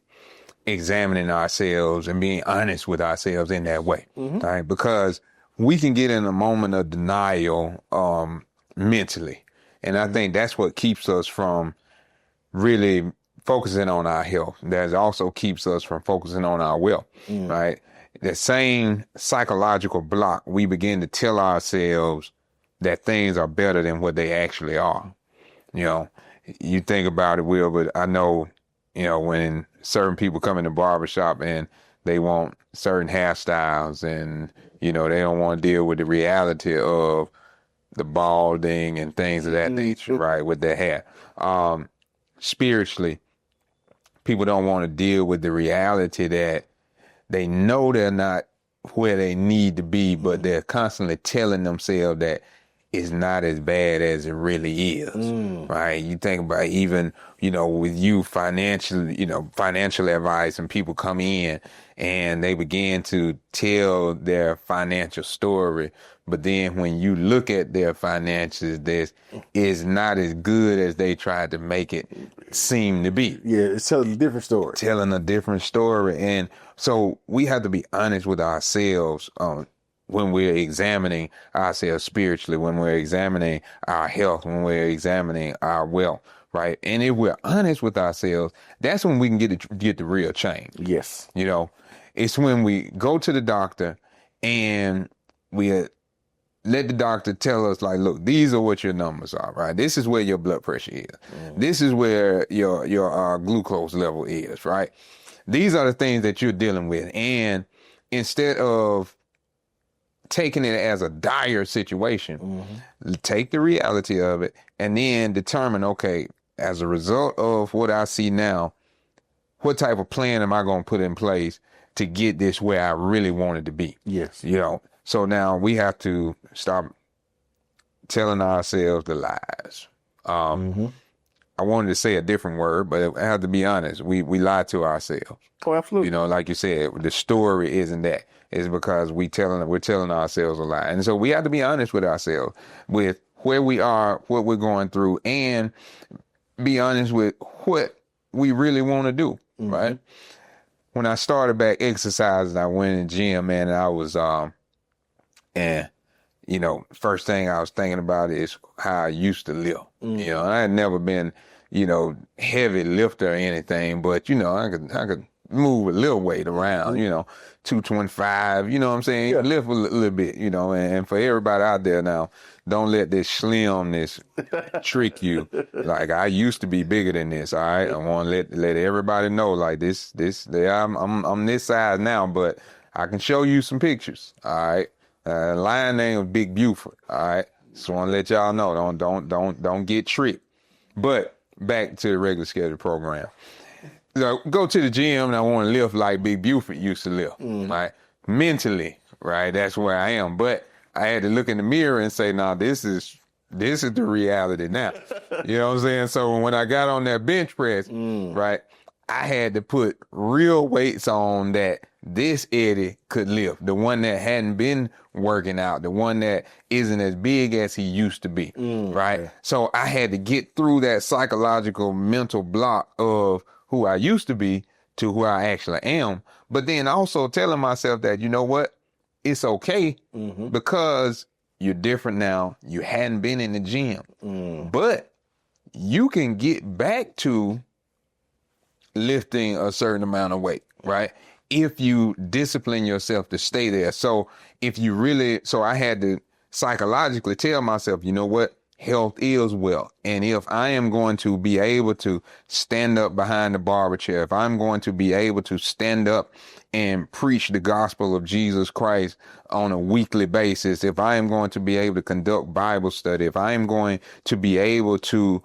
Speaker 3: examining ourselves and being honest with ourselves in that way, right? Because we can get in a moment of denial mentally. And I think that's what keeps us from really focusing on our health. That also keeps us from focusing on our wealth, right? The same psychological block, we begin to tell ourselves that things are better than what they actually are. You know, you think about it, Will, but I know, you know, when certain people come in the barbershop and they want certain hairstyles, and, you know, they don't want to deal with the reality of the balding and things of that nature, right, with their hair. Spiritually, people don't want to deal with the reality that they know they're not where they need to be, but they're constantly telling themselves that it's not as bad as it really is, right? You think about even, with you financial advice, and people come in and they begin to tell their financial story. But then when you look at their finances, this is not as good as they tried to make it seem to be.
Speaker 4: Yeah, it's telling a different story.
Speaker 3: Telling a different story. And so we have to be honest with ourselves when we're examining ourselves spiritually, when we're examining our health, when we're examining our wealth, right? And if we're honest with ourselves, that's when we can get the real change.
Speaker 4: Yes.
Speaker 3: It's when we go to the doctor and we let the doctor tell us, like, look, these are what your numbers are, right? This is where your blood pressure is. This is where your glucose level is, right? These are the things that you're dealing with. And instead of taking it as a dire situation, take the reality of it and then determine, okay, as a result of what I see now, what type of plan am I going to put in place to get this where I really want it to be?
Speaker 4: Yes.
Speaker 3: So now we have to stop telling ourselves the lies. I wanted to say a different word, but I have to be honest. We lie to ourselves.
Speaker 4: Oh, absolutely.
Speaker 3: Like you said, the story isn't that. It's because we're telling ourselves a lie. And so we have to be honest with ourselves, with where we are, what we're going through, and be honest with what we really want to do, right? When I started back exercising, I went in the gym, man, and I was, first thing I was thinking about is how I used to live. I had never been, heavy lifter or anything, but, I could move a little weight around, 225, you know what I'm saying?
Speaker 4: Yeah.
Speaker 3: Lift a little bit, and for everybody out there now, don't let this slimness trick you. Like, I used to be bigger than this, all right? I want to let everybody know, like, I'm this size now, but I can show you some pictures, all right? Lion name was Big Buford, all right? Just want to let y'all know, don't get tricked. But back to the regular scheduled program. So go to the gym and I want to lift like Big Buford used to lift, right? Mentally, right? That's where I am. But I had to look in the mirror and say, nah, this is the reality now. You know what I'm saying? So when I got on that bench press, right, I had to put real weights on that this Eddie could lift, the one that hadn't been working out, the one that isn't as big as he used to be, right? Yeah. So I had to get through that psychological mental block of who I used to be to who I actually am, but then also telling myself that, you know what, it's okay because you're different now. You hadn't been in the gym, but you can get back to lifting a certain amount of weight, right? If you discipline yourself to stay there. So I had to psychologically tell myself, you know what? Health is wealth. And if I am going to be able to stand up behind the barber chair, if I'm going to be able to stand up and preach the gospel of Jesus Christ on a weekly basis, if I am going to be able to conduct Bible study, if I am going to be able to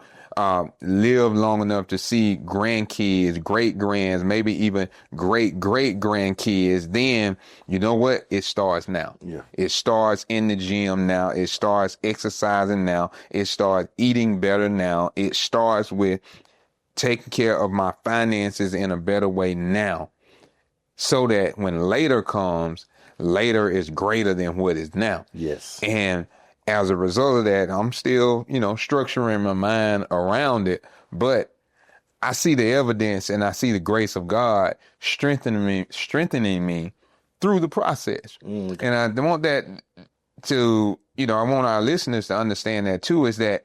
Speaker 3: live long enough to see grandkids, great-grands, maybe even great-great-grandkids, then you know what? It starts now. Yeah. It starts in the gym now. It starts exercising now. It starts eating better now. It starts with taking care of my finances in a better way now, so that when later comes, later is greater than what is now. Yes. And as a result of that, I'm still, structuring my mind around it, but I see the evidence and I see the grace of God strengthening me through the process. And I want that to, I want our listeners to understand that too, is that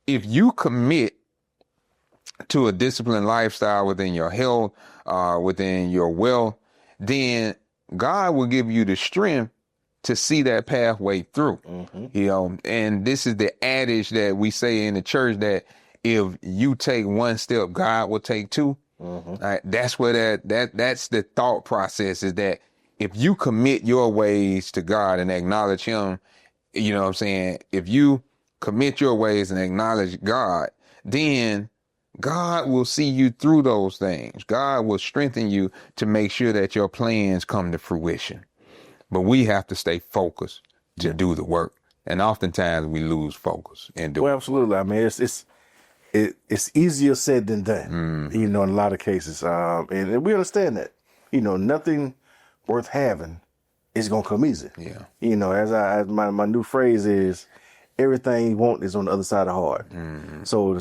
Speaker 3: if you commit to a disciplined lifestyle within your health, within your wealth, then God will give you the strength to see that pathway through, and this is the adage that we say in the church, that if you take one step, God will take two. Right? That's where that's the thought process, is that if you commit your ways to God and acknowledge him, if you commit your ways and acknowledge God, then God will see you through those things. God will strengthen you to make sure that your plans come to fruition. But we have to stay focused to do the work. And oftentimes we lose focus and do
Speaker 4: Well,
Speaker 3: it.
Speaker 4: absolutely. I mean, it's easier said than done, you know, in a lot of cases. And we understand that, you know, nothing worth having is going to come easy.
Speaker 3: Yeah.
Speaker 4: You know, as my new phrase is, everything you want is on the other side of hard. So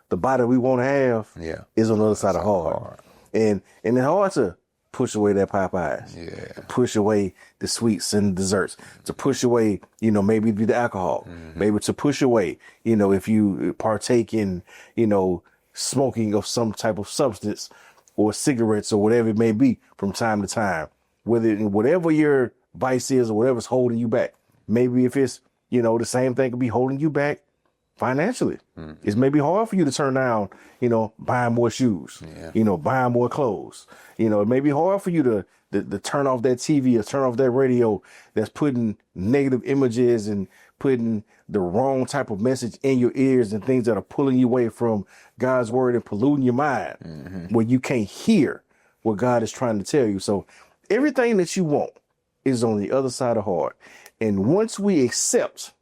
Speaker 4: the body we want to have is on the other side of hard. And it's hard to push away that Popeyes.
Speaker 3: Yeah.
Speaker 4: To push away the sweets and desserts. To push away, you know, maybe the alcohol. Maybe to push away, you know, if you partake in, you know, smoking of some type of substance or cigarettes or whatever it may be from time to time. Whatever your vice is or whatever's holding you back. Maybe if it's, you know, the same thing could be holding you back financially. It's maybe hard for you to turn down, you know, buying more shoes, you know, buying more clothes. You know, it may be hard for you to turn off that TV or turn off that radio that's putting negative images and putting the wrong type of message in your ears and things that are pulling you away from God's word and polluting your mind where you can't hear what God is trying to tell you. So everything that you want is on the other side of hard. And once we accept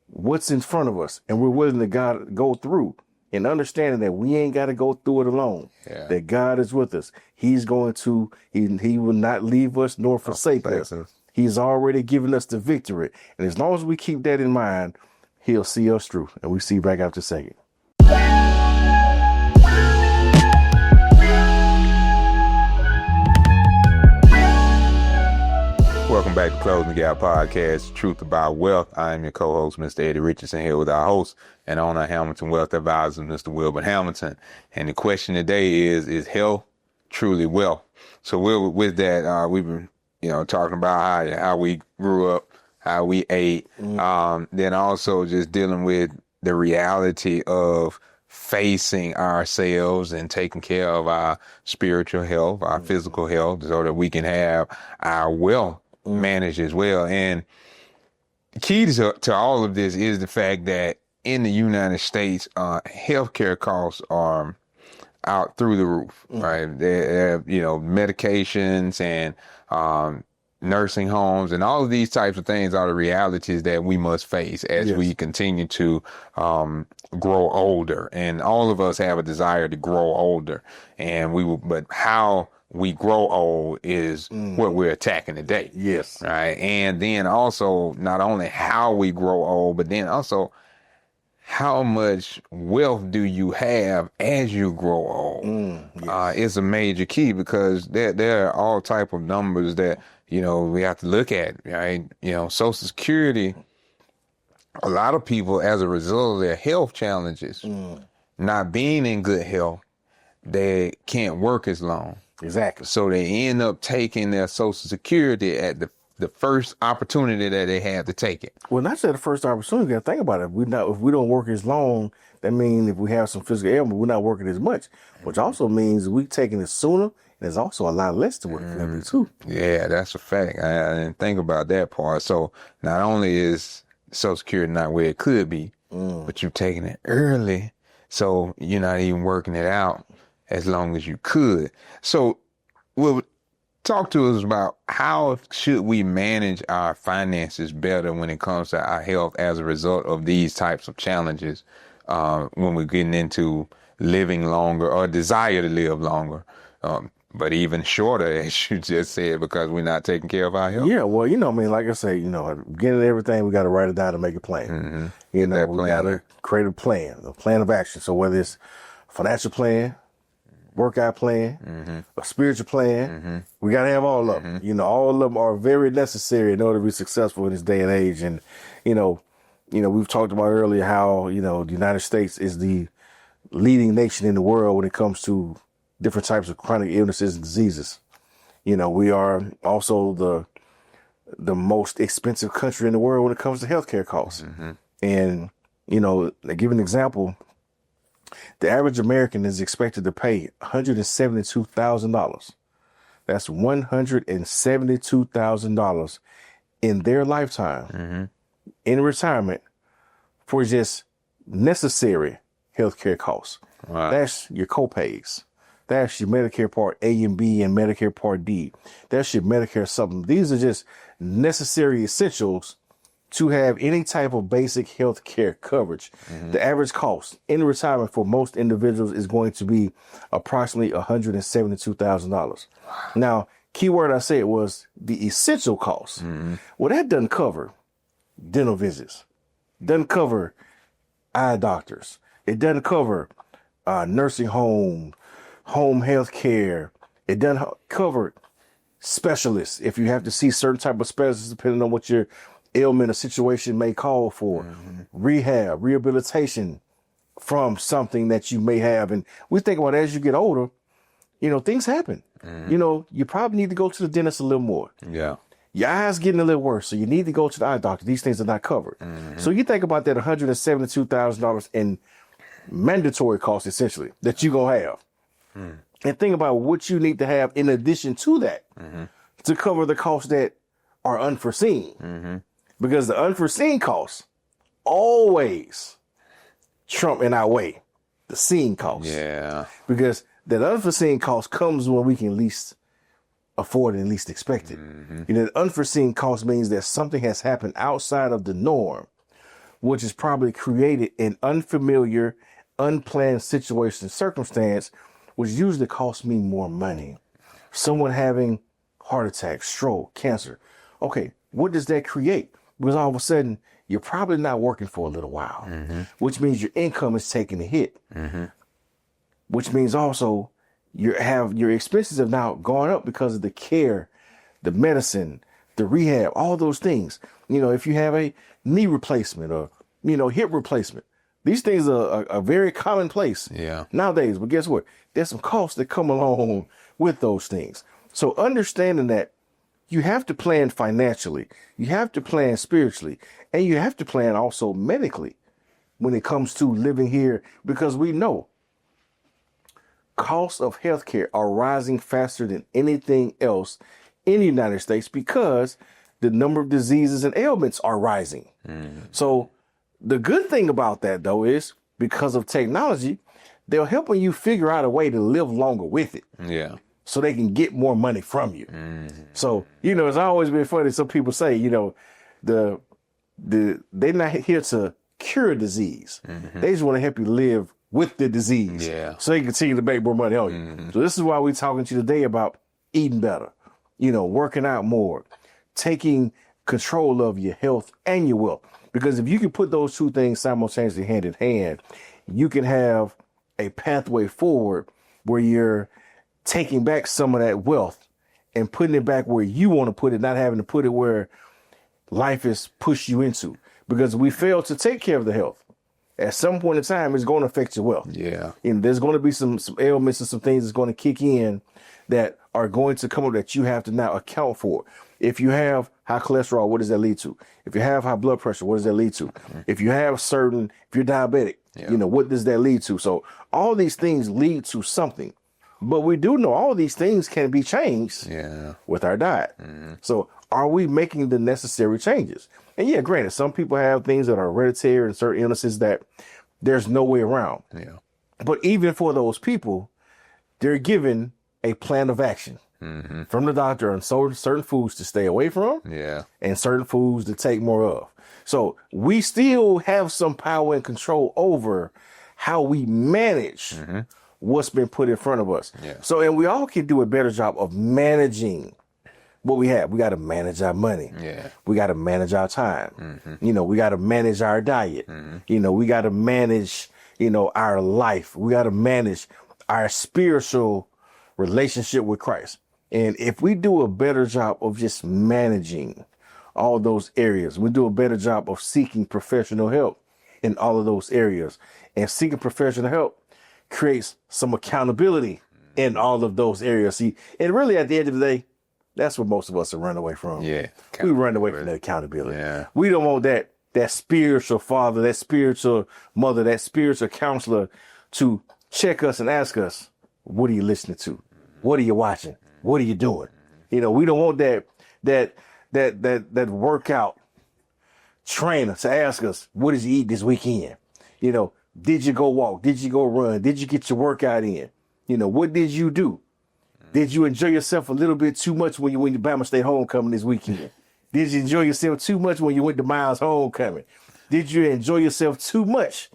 Speaker 4: what's in front of us and we're willing to go through and understanding that we ain't got to go through it alone, that God is with us. He's going to, he will not leave us nor forsake us. He's already given us the victory. And as long as we keep that in mind, he'll see us through. And we see you back after a second.
Speaker 3: Welcome back to Closing the Gap Podcast, Truth About Wealth. I am your co-host, Mr. Eddie Richardson, here with our host and owner, Hamilton Wealth Advisors, Mr. Wilbert Hamilton. And the question today is health truly wealth? So with that, we've been, you know, talking about how we grew up, how we ate, then also just dealing with the reality of facing ourselves and taking care of our spiritual health, our physical health, so that we can have our wealth managed as well. And the key to all of this is the fact that in the United States, healthcare costs are out through the roof, right? They're, you know, medications and nursing homes and all of these types of things are the realities that we must face as we continue to grow older. And all of us have a desire to grow older, and but how we grow old is what we're attacking today.
Speaker 4: Yes.
Speaker 3: Right. And then also not only how we grow old, but then also how much wealth do you have as you grow old? It's a major key, because there are all type of numbers that, you know, we have to look at, right? You know, Social Security, a lot of people, as a result of their health challenges, not being in good health, they can't work as long.
Speaker 4: Exactly.
Speaker 3: So they end up taking their Social Security at the first opportunity that they have to take it.
Speaker 4: Well, not just the first opportunity. You got to think about it. If we don't work as long, that means if we have some physical ailment, we're not working as much, which also means we taking it sooner. And there's also a lot less to work too.
Speaker 3: Yeah, that's a fact. I didn't think about that part. So not only is Social Security not where it could be, but you're taking it early, so you're not even working it out as long as you could. So, well, talk to us about how should we manage our finances better when it comes to our health as a result of these types of challenges when we're getting into living longer or desire to live longer, but even shorter, as you just said, because we're not taking care of our health.
Speaker 4: Yeah, well, you know, I mean, like I say, you know, getting everything, we got to write it down and make a plan. You know, we got to create a plan of action. So whether it's a financial plan, workout plan, a spiritual plan, we got to have all of them. You know, all of them are very necessary in order to be successful in this day and age. And, you know, we've talked about earlier how, you know, the United States is the leading nation in the world when it comes to different types of chronic illnesses and diseases. You know, we are also the most expensive country in the world when it comes to healthcare costs. And, you know, to give an example, the average American is expected to pay $172,000. That's $172,000 in their lifetime in retirement for just necessary healthcare costs.
Speaker 3: Wow.
Speaker 4: That's your copays. That's your Medicare Part A and B and Medicare Part D. That's your Medicare supplement. These are just necessary essentials to have any type of basic health care coverage. The average cost in retirement for most individuals is going to be approximately $172,000. Now, key word I said was the essential costs. Well, that doesn't cover dental visits, doesn't cover eye doctors. It doesn't cover nursing home health care. It doesn't cover specialists if you have to see certain type of specialists depending on what your ailment or situation may call for. Rehabilitation from something that you may have. And we think about as you get older, things happen. You probably need to go to the dentist a little more.
Speaker 3: Yeah.
Speaker 4: Your eyes getting a little worse, so you need to go to the eye doctor. These things are not covered. So you think about that $172,000 in mandatory costs, essentially, that you're going to have. And think about what you need to have in addition to that to cover the costs that are unforeseen. Because the unforeseen costs always trump in our way the seen costs.
Speaker 3: Yeah.
Speaker 4: Because that unforeseen cost comes when we can least afford it and least expect it. The unforeseen cost means that something has happened outside of the norm, which has probably created an unfamiliar, unplanned situation, circumstance, which usually costs me more money. Someone having heart attack, stroke, cancer. Okay, what does that create? Because all of a sudden, you're probably not working for a little while, which means your income is taking a hit, which means also your expenses have now gone up because of the care, the medicine, the rehab, all those things. If you have a knee replacement or, hip replacement, these things are very commonplace nowadays. But guess what? There's some costs that come along with those things. So understanding that you have to plan financially, you have to plan spiritually, and you have to plan also medically when it comes to living here, because we know costs of healthcare are rising faster than anything else in the United States because the number of diseases and ailments are rising. So the good thing about that, though, is because of technology, they're helping you figure out a way to live longer with it.
Speaker 3: Yeah.
Speaker 4: So they can get more money from you. So, it's always been funny. Some people say, they're not here to cure disease. They just want to help you live with the disease.
Speaker 3: Yeah.
Speaker 4: So they can continue to make more money on you. So this is why we're talking to you today about eating better, working out more, taking control of your health and your wealth. Because if you can put those two things simultaneously hand in hand, you can have a pathway forward where you're taking back some of that wealth and putting it back where you want to put it, not having to put it where life is pushed you into. Because we fail to take care of the health. At some point in time, it's going to affect your wealth.
Speaker 3: Yeah.
Speaker 4: And there's going to be some ailments and some things that's going to kick in that are going to come up that you have to now account for. If you have high cholesterol, what does that lead to? If you have high blood pressure, what does that lead to? If you have if you're diabetic, what does that lead to? So all these things lead to something. But we do know all these things can be changed with our diet. So are we making the necessary changes? And granted, some people have things that are hereditary and certain illnesses that there's no way around.
Speaker 3: Yeah.
Speaker 4: But even for those people, they're given a plan of action from the doctor on certain foods to stay away from and certain foods to take more of. So we still have some power and control over how we manage what's been put in front of us. So, and we all can do a better job of managing what we have. We got to manage our money. We got to manage our time. We got to manage our diet. We got to manage, our life. We got to manage our spiritual relationship with Christ. And if we do a better job of just managing all those areas, we do a better job of seeking professional help in all of those areas. And seeking professional help creates some accountability in all of those areas. See, and really at the end of the day, that's what most of us are running away from. We run away from that accountability. We don't want that spiritual father, that spiritual mother, that spiritual counselor to check us and ask us, what are you listening to? What are you watching? What are you doing? We don't want that workout trainer to ask us, what did you eat this weekend? Did you go walk? Did you go run? Did you get your workout in? You know, what did you do? Did you enjoy yourself a little bit too much when you went to Bama State homecoming this weekend? Did you enjoy yourself too much when you went to Miles homecoming? Did you enjoy yourself too much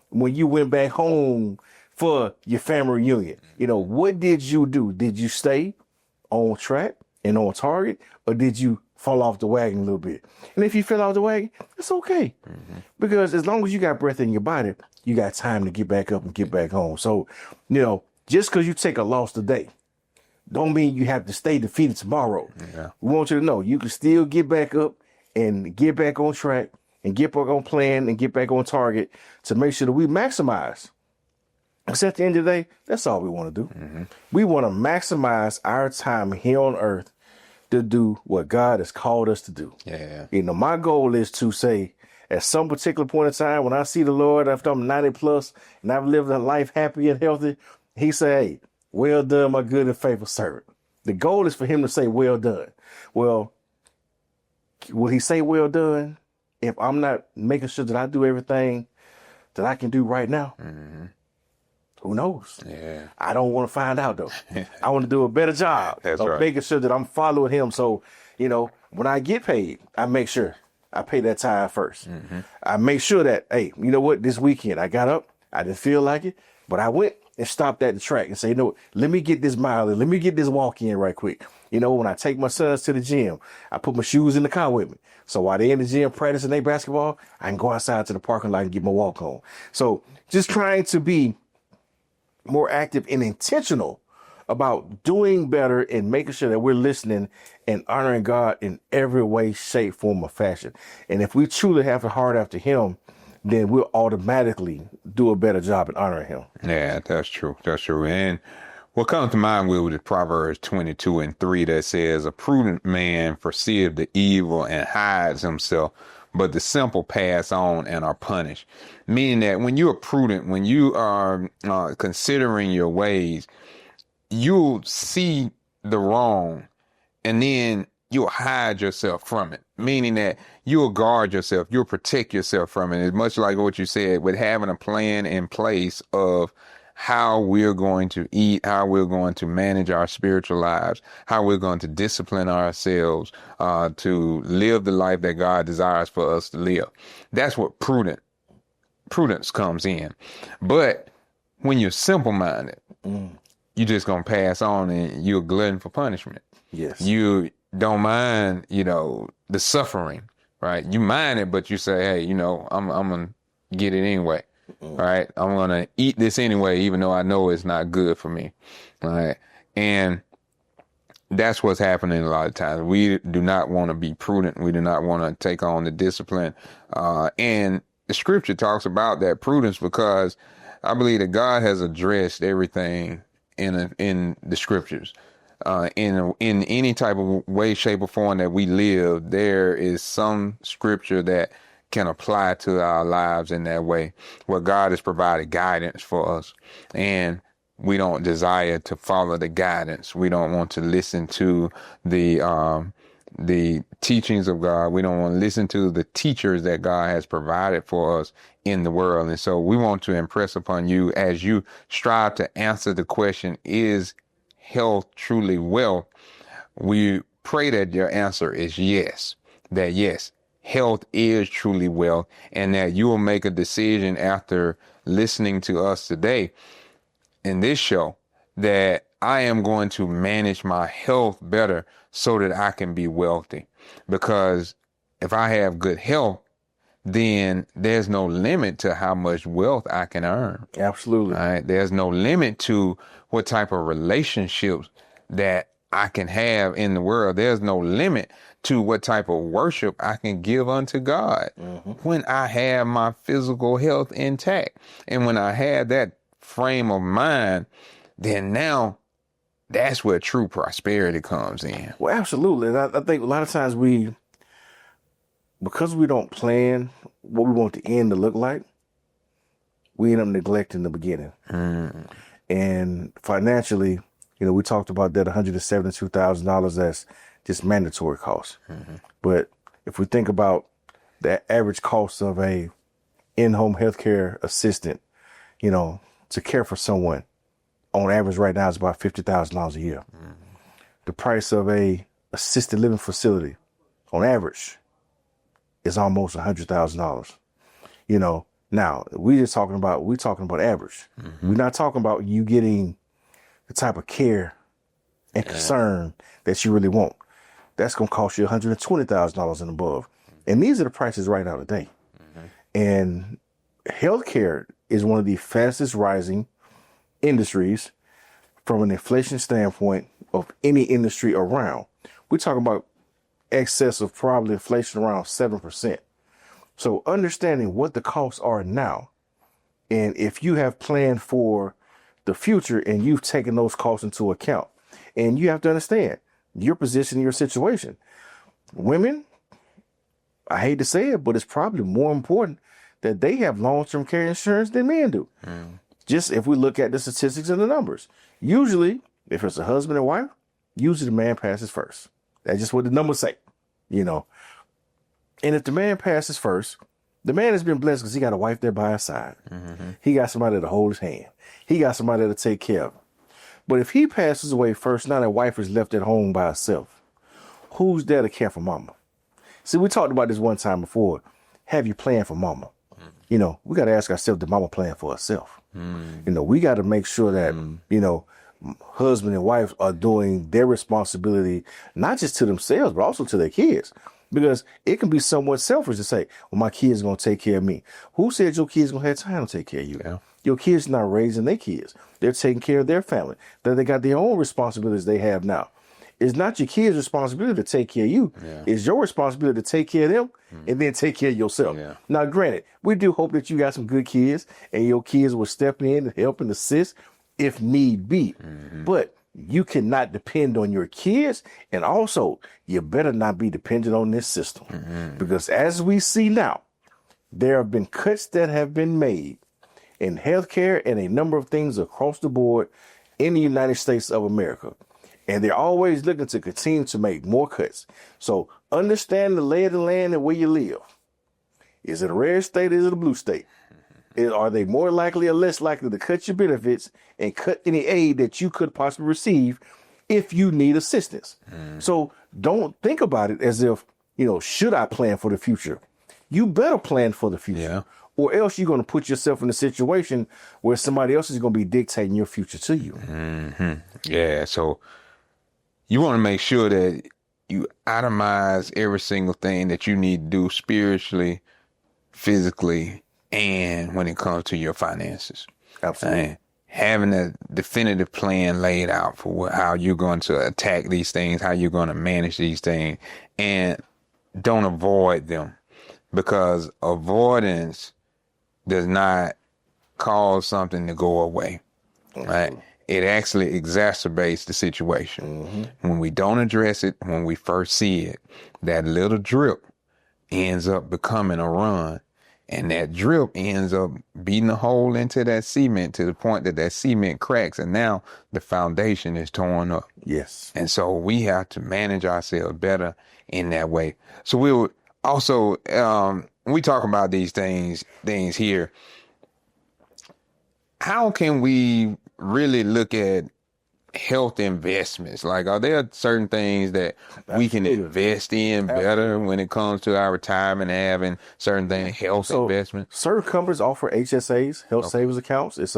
Speaker 4: when you went back home for your family reunion? You know, what did you do? Did you stay on track and on target, or did you fall off the wagon a little bit? And if you fell off the wagon, it's okay. Because as long as you got breath in your body, you got time to get back up and get back home. So, you know, just because you take a loss today, don't mean you have to stay defeated tomorrow.
Speaker 3: Yeah.
Speaker 4: We want you to know you can still get back up and get back on track and get back on plan and get back on target to make sure that we maximize. Because at the end of the day, that's all we want to do. We want to maximize our time here on earth to do what God has called us to do.
Speaker 3: Yeah.
Speaker 4: You know, my goal is to say, at some particular point in time, when I see the Lord after I'm 90 plus and I've lived a life happy and healthy, he say, hey, well done, my good and faithful servant. The goal is for him to say, well done. Well, will he say well done if I'm not making sure that I do everything that I can do right now? Who knows?
Speaker 3: Yeah.
Speaker 4: I don't want to find out, though. I want to do a better job
Speaker 3: That's
Speaker 4: of
Speaker 3: right.
Speaker 4: making sure that I'm following him. So, you know, when I get paid, I make sure I pay that time first. I make sure that, hey, you know what? This weekend I got up, I didn't feel like it, but I went and stopped at the track and say, you know what? Let me get this mile in. Let me get this walk in right quick. You know, when I take my sons to the gym, I put my shoes in the car with me. So while they're in the gym practicing their basketball, I can go outside to the parking lot and get my walk on. So just trying to be more active and intentional about doing better and making sure that we're listening and honoring God in every way, shape, form, or fashion. And if we truly have a heart after him, then we'll automatically do a better job in honoring him.
Speaker 3: Yeah, that's true. That's true. And what comes to mind, Will, is Proverbs 22:3 that says, a prudent man foreseeth the evil and hides himself, but the simple pass on and are punished. Meaning that when you are prudent, when you are considering your ways, you'll see the wrong and then you'll hide yourself from it. Meaning that you'll guard yourself, you'll protect yourself from it. It's much like what you said with having a plan in place of how we're going to eat, how we're going to manage our spiritual lives, how we're going to discipline ourselves to live the life that God desires for us to live. That's what prudence comes in. But when you're simple-minded, you're just going to pass on and you're glutton for punishment.
Speaker 4: Yes.
Speaker 3: You don't mind, you know, the suffering, right? You mind it, but you say, hey, you know, I'm going to get it anyway. Right. I'm going to eat this anyway, even though I know it's not good for me. Right. And that's what's happening a lot of times. We do not want to be prudent. We do not want to take on the discipline. And the scripture talks about that prudence because I believe that God has addressed everything in the scriptures. In any type of way, shape, or form that we live, there is some scripture that can apply to our lives in that way, where God has provided guidance for us. And we don't desire to follow the guidance. We don't want to listen to the teachings of God. We don't want to listen to the teachers that God has provided for us in the world. And so we want to impress upon you as you strive to answer the question, is health truly wealth? We pray that your answer is yes, that yes, health is truly wealth, and that you will make a decision after listening to us today in this show that I am going to manage my health better so that I can be wealthy. Because if I have good health, then there's no limit to how much wealth I can earn.
Speaker 4: Absolutely.
Speaker 3: Right? There's no limit to what type of relationships that I can have in the world. There's no limit to what type of worship I can give unto God when I have my physical health intact. And when I have that frame of mind, then now that's where true prosperity comes in.
Speaker 4: Well, absolutely. And I think a lot of times because we don't plan what we want the end to look like, we end up neglecting the beginning. And financially, you know, we talked about that $172,000 that's just mandatory cost. But if we think about the average cost of a in-home healthcare assistant to care for someone on average right now is about $50,000 a year. The price of a assisted living facility on average is almost $100,000. Now we're talking about average. We're not talking about you getting the type of care and concern that you really want. That's going to cost you $120,000 and above. And these are the prices right now today. And healthcare is one of the fastest rising industries from an inflation standpoint of any industry around. We're talking about excess of probably inflation around 7%. So understanding what the costs are now, and if you have planned for the future and you've taken those costs into account, and you have to understand your position, your situation. Women, I hate to say it, but it's probably more important that they have long-term care insurance than men do. Just if we look at the statistics and the numbers, usually if it's a husband and wife, usually the man passes first. That's just what the numbers say, And if the man passes first, the man has been blessed because he got a wife there by his side. He got somebody to hold his hand. He got somebody to take care of him. But if he passes away first, now that wife is left at home by herself, who's there to care for mama? See, we talked about this one time before. Have you planned for mama? We got to ask ourselves, did mama plan for herself? We got to make sure that, husband and wife are doing their responsibility, not just to themselves, but also to their kids. Because it can be somewhat selfish to say, well, my kids are going to take care of me. Who said your kids going to have time to take care of you? Yeah. Your kids not raising their kids. They're taking care of their family. Then they got their own responsibilities they have now. It's not your kids' responsibility to take care of you. Yeah. It's your responsibility to take care of them and then take care of yourself. Yeah. Now, granted, we do hope that you got some good kids and your kids will step in and help and assist if need be. But you cannot depend on your kids. And also, you better not be dependent on this system. Because as we see now, there have been cuts that have been made in healthcare and a number of things across the board in the United States of America. And they're always looking to continue to make more cuts. So understand the lay of the land and where you live. Is it a red state? Is it a blue state? Are they more likely or less likely to cut your benefits and cut any aid that you could possibly receive if you need assistance? So don't think about it as if, should I plan for the future? You better plan for the future. Yeah. Or else you're going to put yourself in a situation where somebody else is going to be dictating your future to you.
Speaker 3: Yeah, so you want to make sure that you itemize every single thing that you need to do spiritually, physically, and when it comes to your finances.
Speaker 4: Absolutely.
Speaker 3: And having a definitive plan laid out for how you're going to attack these things, how you're going to manage these things, and don't avoid them, because avoidance does not cause something to go away. Right? It actually exacerbates the situation. When we don't address it, when we first see it, that little drip ends up becoming a run. And that drip ends up beating a hole into that cement to the point that that cement cracks. And now the foundation is torn up.
Speaker 4: Yes.
Speaker 3: And so we have to manage ourselves better in that way. So we'll also, when we talk about these things here, how can we really look at health investments? Like, are there certain things that we can invest in better when it comes to our retirement, having certain things, health investments?
Speaker 4: Certain companies offer HSAs, health savings accounts. It's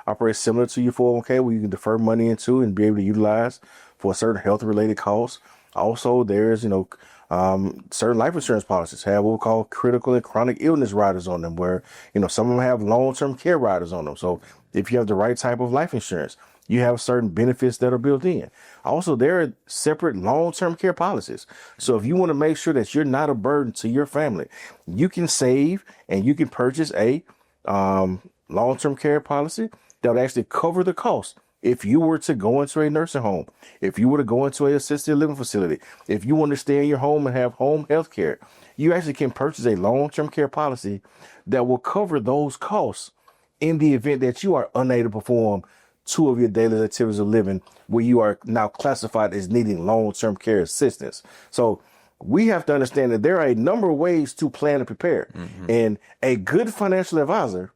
Speaker 4: operates similar to your 401k, where you can defer money into and be able to utilize for certain health related costs. Also, there's, certain life insurance policies have what we call critical and chronic illness riders on them, where, some of them have long-term care riders on them. So if you have the right type of life insurance, you have certain benefits that are built in. Also, there are separate long-term care policies. So if you want to make sure that you're not a burden to your family, you can save and you can purchase a long-term care policy that would actually cover the cost. If you were to go into a nursing home, if you were to go into a assisted living facility, if you want to stay in your home and have home health care, you actually can purchase a long-term care policy that will cover those costs in the event that you are unable to perform two of your daily activities of living, where you are now classified as needing long-term care assistance. So we have to understand that there are a number of ways to plan and prepare. And a good financial advisor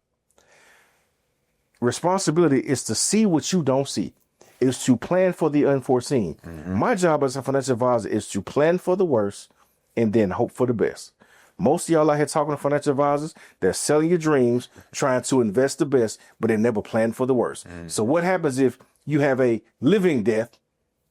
Speaker 4: responsibility is to see what you don't see, is to plan for the unforeseen. My job as a financial advisor is to plan for the worst and then hope for the best. Most of y'all out here talking to financial advisors, they're selling your dreams, trying to invest the best, but they never plan for the worst. So what happens if you have a living death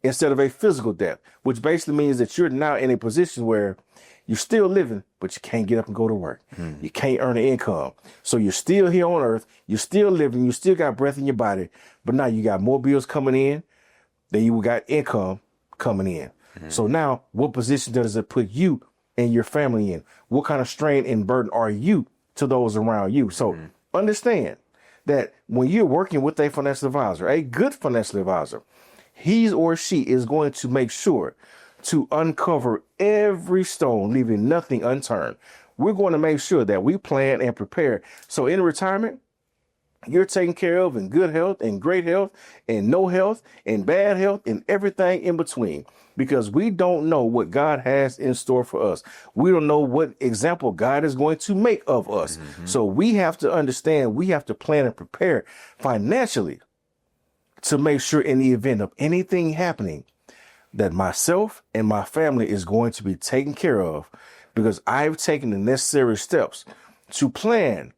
Speaker 4: instead of a physical death, which basically means that you're now in a position where you're still living, but you can't get up and go to work. You can't earn an income. So you're still here on earth. You're still living. You still got breath in your body, but now you got more bills coming in than you got income coming in. So now what position does it put you and your family in? What kind of strain and burden are you to those around you? So understand that when you're working with a financial advisor, a good financial advisor, he or she is going to make sure to uncover every stone, leaving nothing unturned. We're going to make sure that we plan and prepare. So in retirement, you're taken care of in good health and great health and no health and bad health and everything in between, because we don't know what God has in store for us. We don't know what example God is going to make of us. So we have to understand, we have to plan and prepare financially to make sure in the event of anything happening that myself and my family is going to be taken care of, because I've taken the necessary steps to plan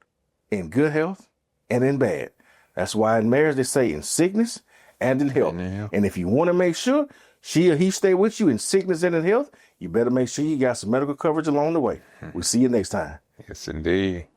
Speaker 4: in good health and in bad. That's why in marriage they say in sickness and in health. And if you want to make sure she or he stay with you in sickness and in health, you better make sure you got some medical coverage along the way. We'll see you next time.
Speaker 3: Yes, indeed.